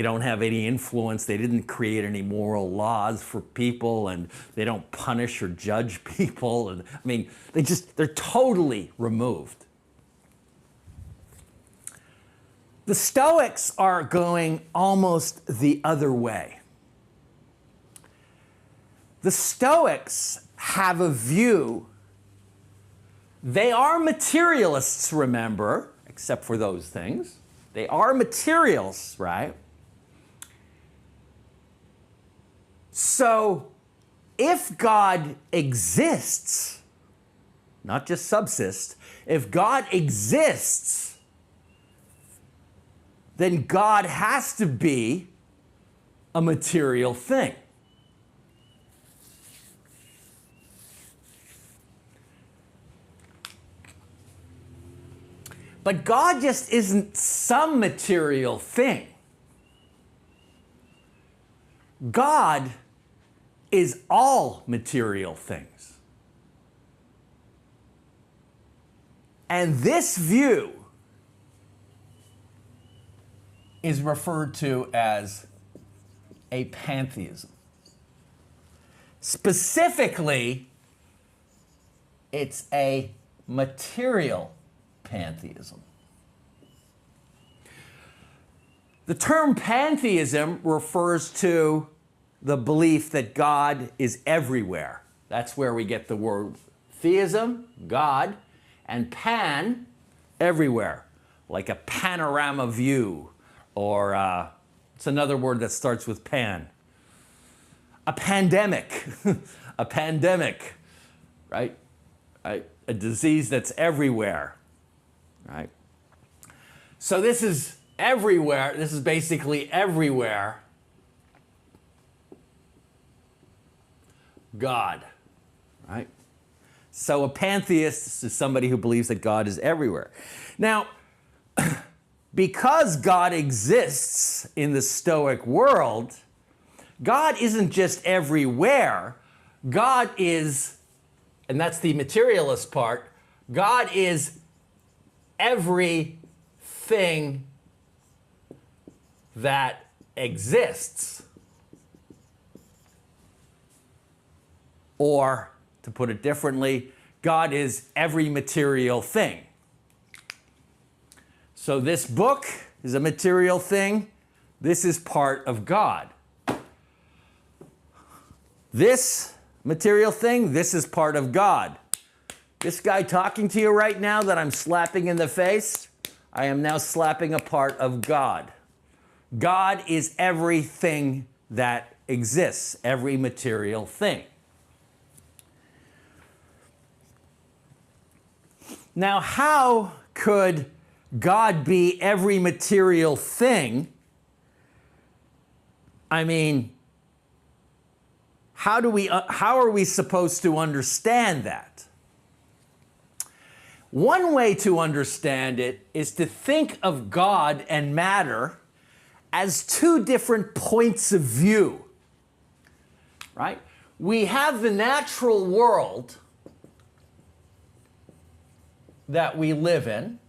don't have any influence. They didn't create any moral laws for people, and they don't punish or judge people. And I mean, they're totally removed. The Stoics are going almost the other way. The Stoics have a view. They are materialists, remember, except for those things. They are materials, right? So if God exists, not just subsists, if God exists, then God has to be a material thing. But God just isn't some material thing. God is all material things. And this view is referred to as a pantheism. Specifically, it's a material pantheism. The term pantheism refers to the belief that God is everywhere. That's where we get the word theism, God, and pan, everywhere, like a panorama view, or it's another word that starts with pan. A pandemic, a pandemic, right? A disease that's everywhere. Right? So this is everywhere. This is basically everywhere. God, right? So a pantheist is somebody who believes that God is everywhere. Now, because God exists in the Stoic world, God isn't just everywhere. God is, and that's the materialist part, God is everything that exists. Or, to put it differently, God is every material thing. So this book is a material thing. This is part of God. This material thing, this is part of God. This guy talking to you right now that I'm slapping in the face, I am now slapping a part of God. God is everything that exists, every material thing. Now, how could God be every material thing? I mean, how are we supposed to understand that? One way to understand it is to think of God and matter as two different points of view, right? We have the natural world that we live in,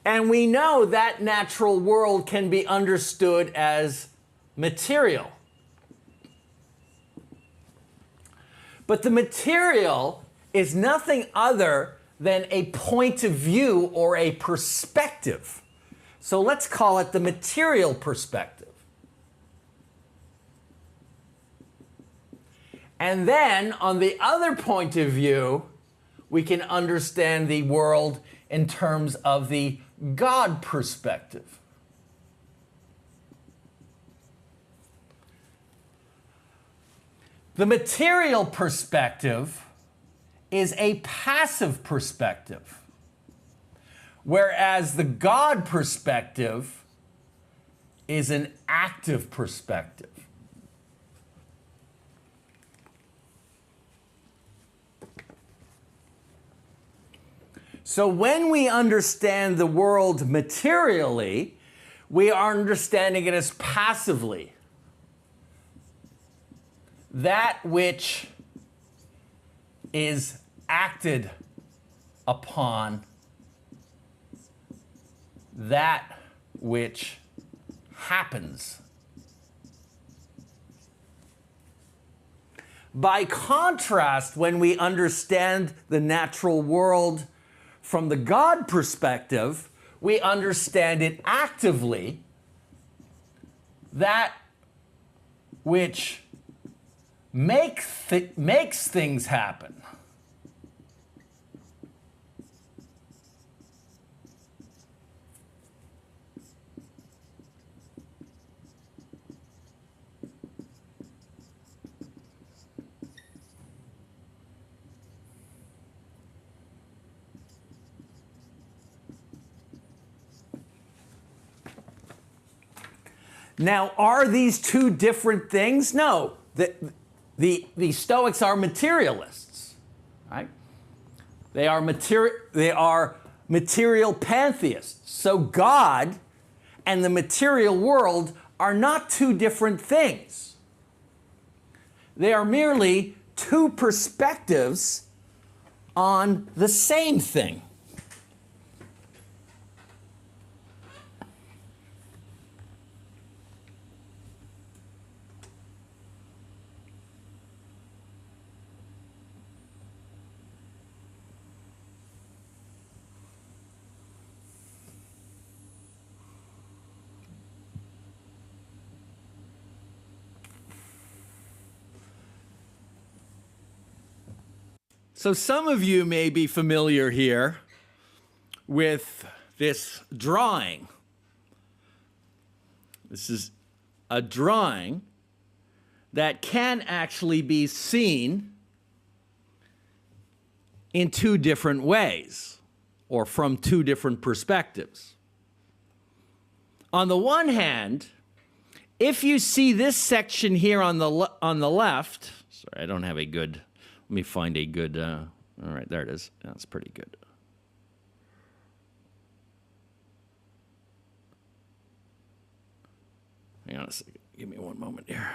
and we know that natural world can be understood as material. But the material is nothing other than a point of view or a perspective. So let's call it the material perspective. And then on the other point of view, we can understand the world in terms of the God perspective. The material perspective is a passive perspective, whereas the God perspective is an active perspective. So when we understand the world materially, we are understanding it as passively. That which is acted upon, that which happens. By contrast, when we understand the natural world from the God perspective, we understand it actively, that which makes things happen. Now, are these two different things? No. The Stoics are materialists, right? They are material pantheists. So God and the material world are not two different things. They are merely two perspectives on the same thing. So some of you may be familiar here with this drawing. This is a drawing that can actually be seen in two different ways, or from two different perspectives. On the one hand, if you see this section here on the left, Sorry, I don't have a good, let me find a good, all right, there it is. That's pretty good. Hang on a second. Give me one moment here.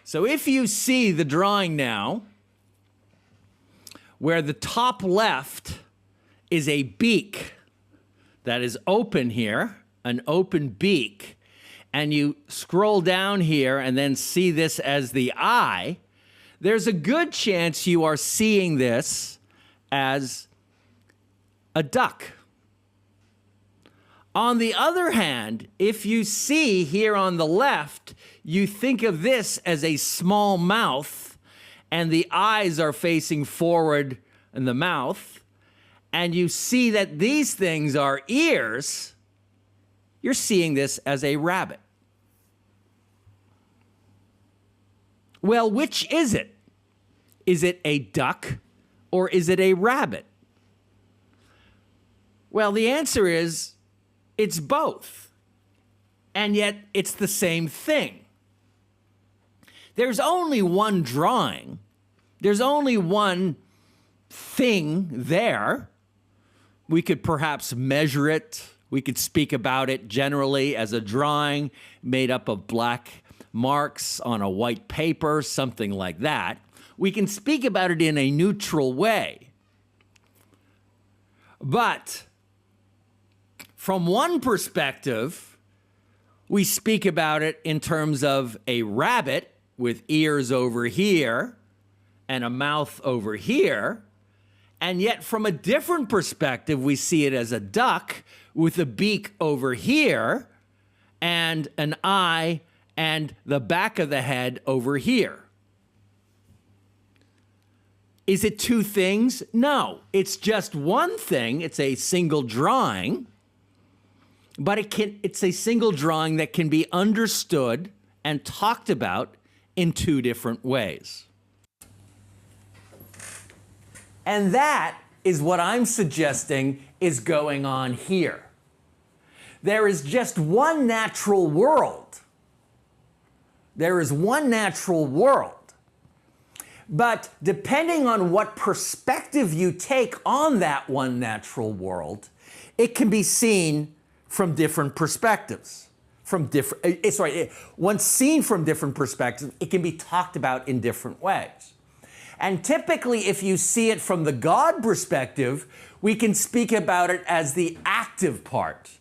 So if you see the drawing now, where the top left is a beak that is open here, an open beak, and you scroll down here and then see this as the eye, there's a good chance you are seeing this as a duck. On the other hand, if you see here on the left, you think of this as a small mouth, and the eyes are facing forward in the mouth, and you see that these things are ears, you're seeing this as a rabbit. Well, which is it? Is it a duck or is it a rabbit? Well, the answer is it's both, and yet it's the same thing. There's only one drawing. There's only one thing there. We could perhaps measure it. We could speak about it generally as a drawing made up of black marks on a white paper, something like that. We can speak about it in a neutral way. But from one perspective, we speak about it in terms of a rabbit with ears over here and a mouth over here. And yet from a different perspective, we see it as a duck with a beak over here and an eye and the back of the head over here. Is it two things? No, it's just one thing. It's a single drawing, but it's a single drawing that can be understood and talked about in two different ways. And that is what I'm suggesting is going on here. There is just one natural world. There is one natural world. But depending on what perspective you take on that one natural world, it can be seen from different perspectives. Once seen from different perspectives, it can be talked about in different ways. And typically, if you see it from the God perspective, we can speak about it as the active part,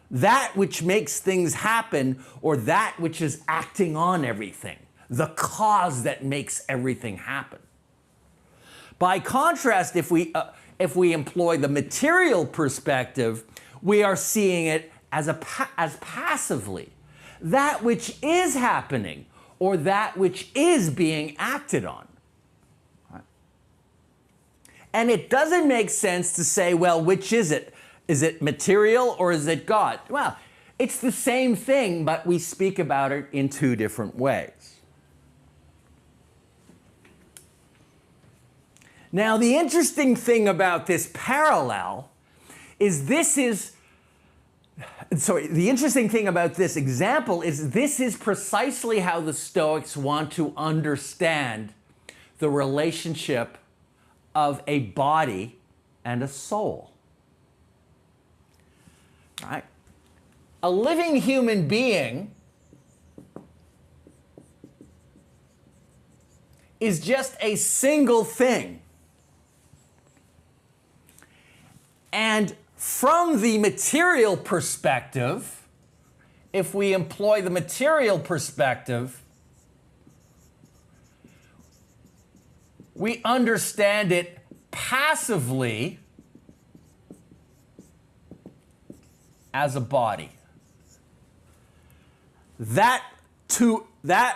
that which makes things happen, or that which is acting on everything, the cause that makes everything happen. By contrast, if we employ the material perspective, we are seeing it as passively, that which is happening, or that which is being acted on. And it doesn't make sense to say, well, which is it? Is it material or is it God? Well, it's the same thing, but we speak about it in two different ways. Now, the interesting thing about this parallel is the interesting thing about this example is this is precisely how the Stoics want to understand the relationship of a body and a soul. Right? A living human being is just a single thing. And from the material perspective, if we employ the material perspective, we understand it passively as a body. That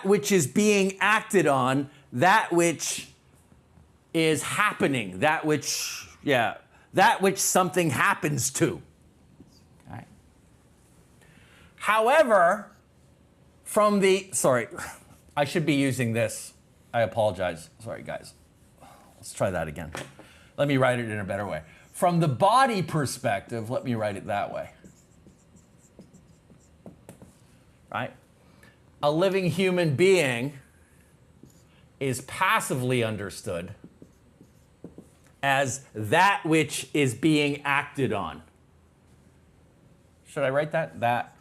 which is being acted on, that which is happening, that which something happens to. Right. However, I should be using this. I apologize. Sorry, guys. Let's try that again. Let me write it in a better way. from the body perspective, let me write it that way, right? A living human being is passively understood as that which is being acted on. Should I write that? That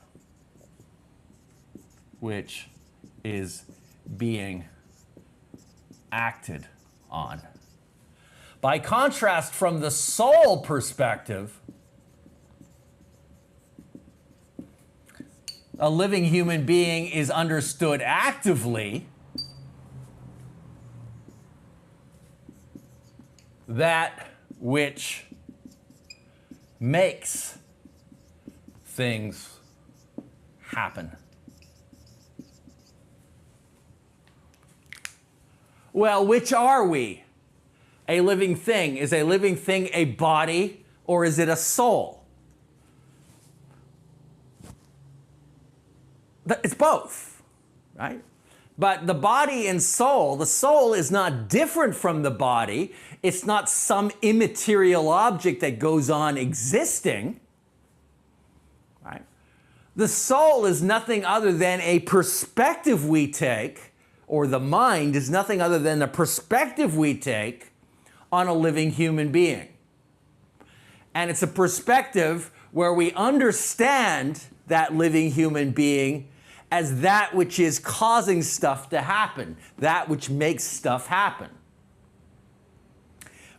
which is being acted on. By contrast, from the soul perspective, a living human being is understood actively that which makes things happen. Well, which are we? A living thing. Is a living thing a body or is it a soul? It's both, right? But the body and soul, the soul is not different from the body. It's not some immaterial object that goes on existing, right? The soul is nothing other than a perspective we take, or the mind is nothing other than a perspective we take on a living human being. And it's a perspective where we understand that living human being as that which is causing stuff to happen, that which makes stuff happen.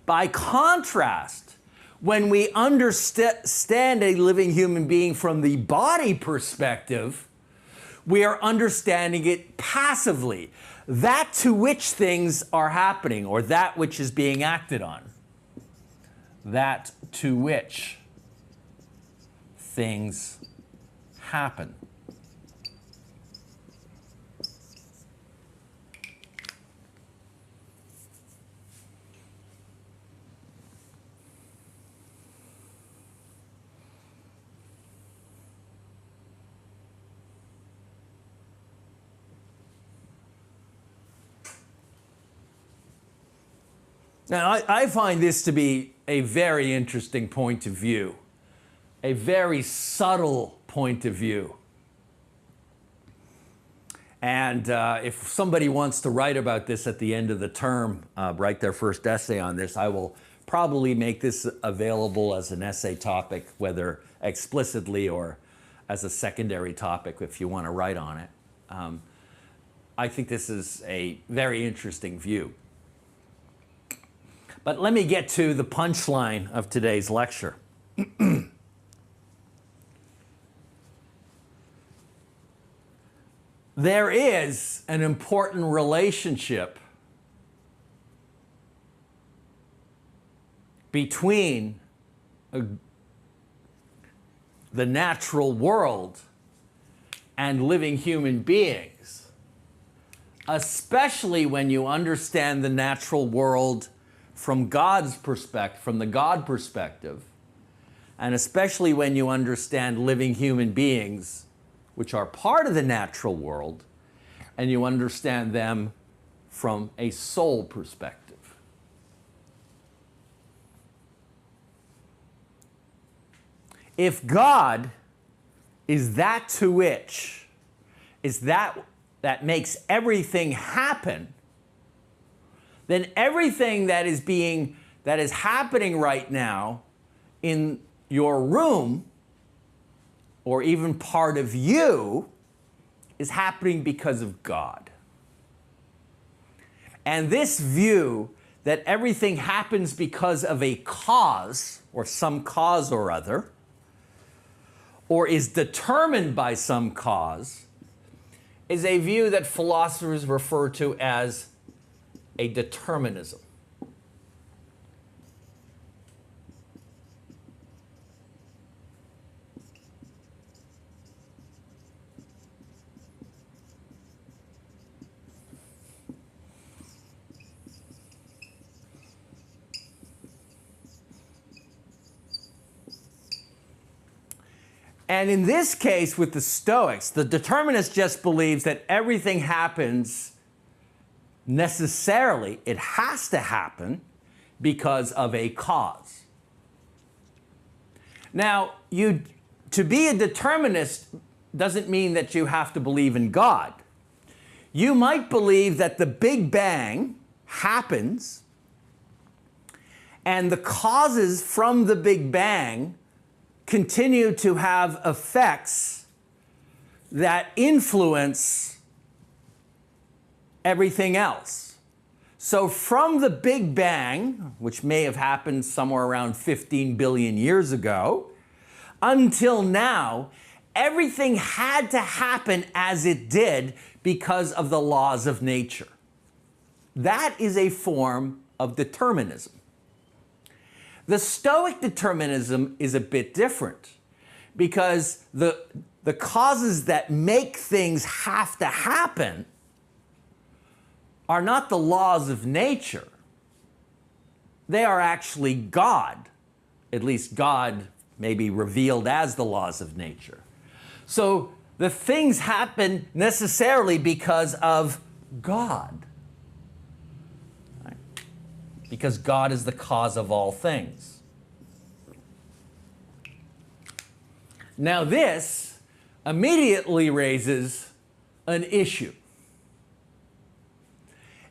By contrast, when we understand a living human being from the body perspective, we are understanding it passively, that to which things are happening, or that which is being acted on. That to which things happen. Now, I find this to be a very interesting point of view, a very subtle point of view. And if somebody wants to write about this at the end of the term, write their first essay on this, I will probably make this available as an essay topic, whether explicitly or as a secondary topic if you want to write on it. I think this is a very interesting view. But let me get to the punchline of today's lecture. There is an important relationship between the natural world and living human beings, especially when you understand the natural world from God's perspective, from the God perspective, and especially when you understand living human beings, which are part of the natural world, and you understand them from a soul perspective. If God is that to which, is that makes everything happen, then everything that is happening right now in your room, or even part of you, is happening because of God. And this view that everything happens because of a cause, or some cause or other, or is determined by some cause, is a view that philosophers refer to as a determinism. And in this case with the Stoics, the determinist just believes that everything happens necessarily, it has to happen because of a cause. Now, to be a determinist doesn't mean that you have to believe in God. You might believe that the Big Bang happens and the causes from the Big Bang continue to have effects that influence everything else. So from the Big Bang, which may have happened somewhere around 15 billion years ago, until now, everything had to happen as it did because of the laws of nature. That is a form of determinism. The Stoic determinism is a bit different because the causes that make things have to happen are not the laws of nature. They are actually God. At least God may be revealed as the laws of nature. So the things happen necessarily because of God. Right? Because God is the cause of all things. Now this immediately raises an issue.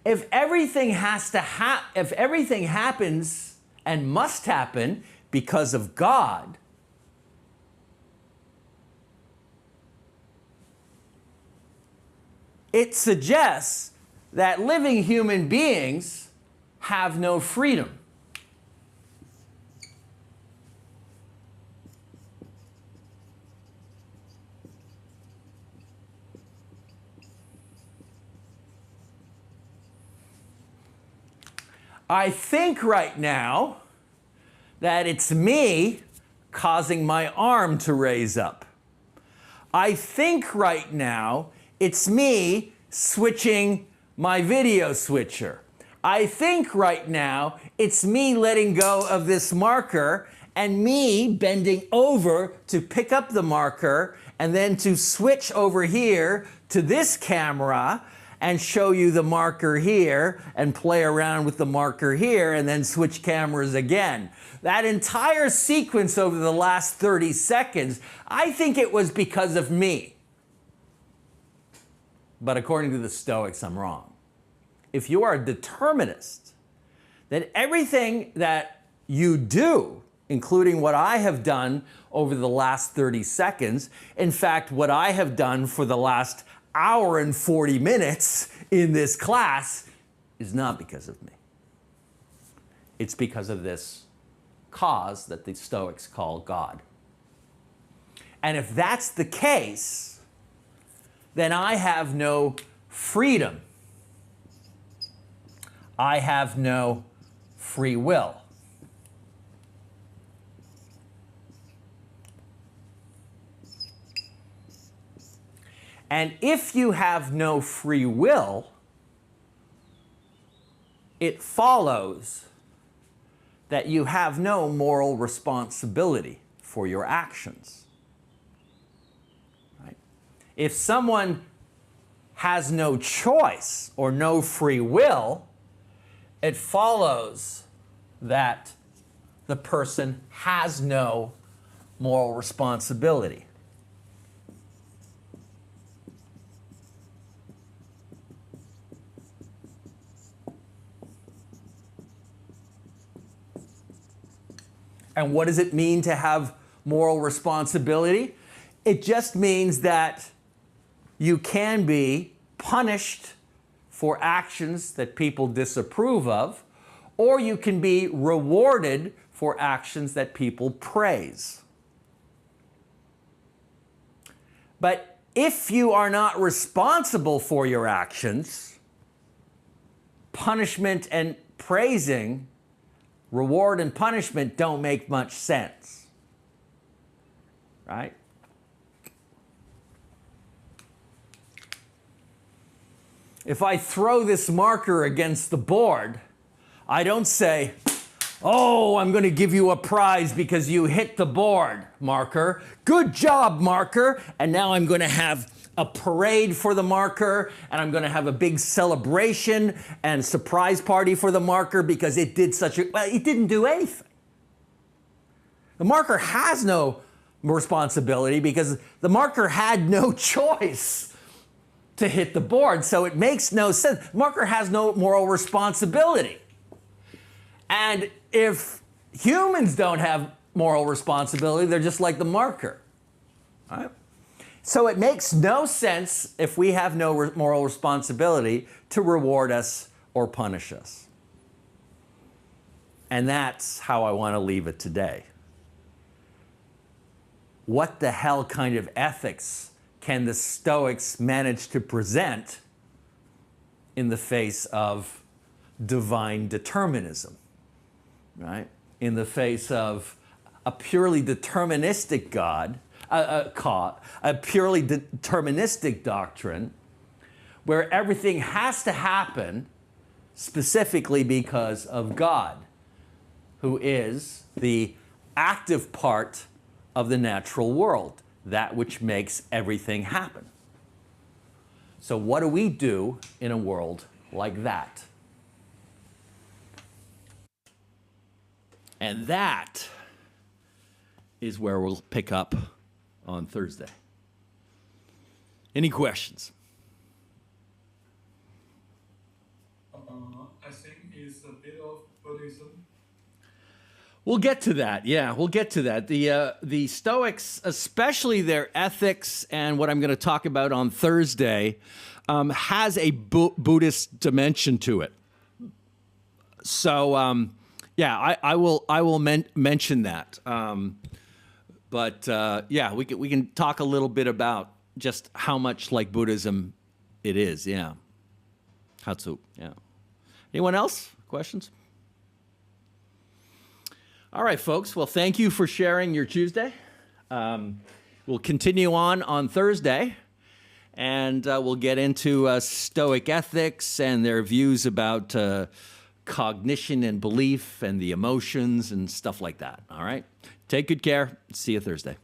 If everything if everything happens and must happen because of God, it suggests that living human beings have no freedom. I think right now that it's me causing my arm to raise up. I think right now it's me switching my video switcher. I think right now it's me letting go of this marker and me bending over to pick up the marker and then to switch over here to this camera and show you the marker here and play around with the marker here and then switch cameras again. That entire sequence over the last 30 seconds, I think it was because of me. But according to the Stoics, I'm wrong. If you are a determinist, then everything that you do, including what I have done over the last 30 seconds, in fact, what I have done for the last hour and 40 minutes in this class, is not because of me. It's because of this cause that the Stoics call God. And if that's the case, then I have no freedom. I have no free will. And if you have no free will, it follows that you have no moral responsibility for your actions. Right? If someone has no choice or no free will, it follows that the person has no moral responsibility. And what does it mean to have moral responsibility? It just means that you can be punished for actions that people disapprove of, or you can be rewarded for actions that people praise. But if you are not responsible for your actions, punishment and praising, reward and punishment don't make much sense, right? If I throw this marker against the board, I don't say, oh, I'm going to give you a prize because you hit the board, marker. Good job, marker. And now I'm going to have a parade for the marker, and I'm going to have a big celebration and surprise party for the marker because it did it didn't do anything. The marker has no responsibility because the marker had no choice to hit the board, so it makes no sense. Marker has no moral responsibility. And if humans don't have moral responsibility, they're just like the marker. All right? So it makes no sense if we have no moral responsibility to reward us or punish us. And that's how I want to leave it today. What the hell kind of ethics can the Stoics manage to present in the face of divine determinism, right? In the face of a purely deterministic God, a purely deterministic doctrine, where everything has to happen specifically because of God, who is the active part of the natural world, that which makes everything happen. So what do we do in a world like that? And that is where we'll pick up on Thursday. Any questions? I think it's a bit of Buddhism. We'll get to that. Yeah, we'll get to that. The Stoics, especially their ethics and what I'm going to talk about on Thursday, has a Buddhist dimension to it. So, yeah, I will mention that. But yeah, we can talk a little bit about just how much like Buddhism it is. Yeah. Hatsu. Yeah. Anyone else? Questions? All right, folks. Well, thank you for sharing your Tuesday. We'll continue on Thursday, and we'll get into Stoic ethics and their views about cognition and belief and the emotions and stuff like that. All right? Take good care. See you Thursday.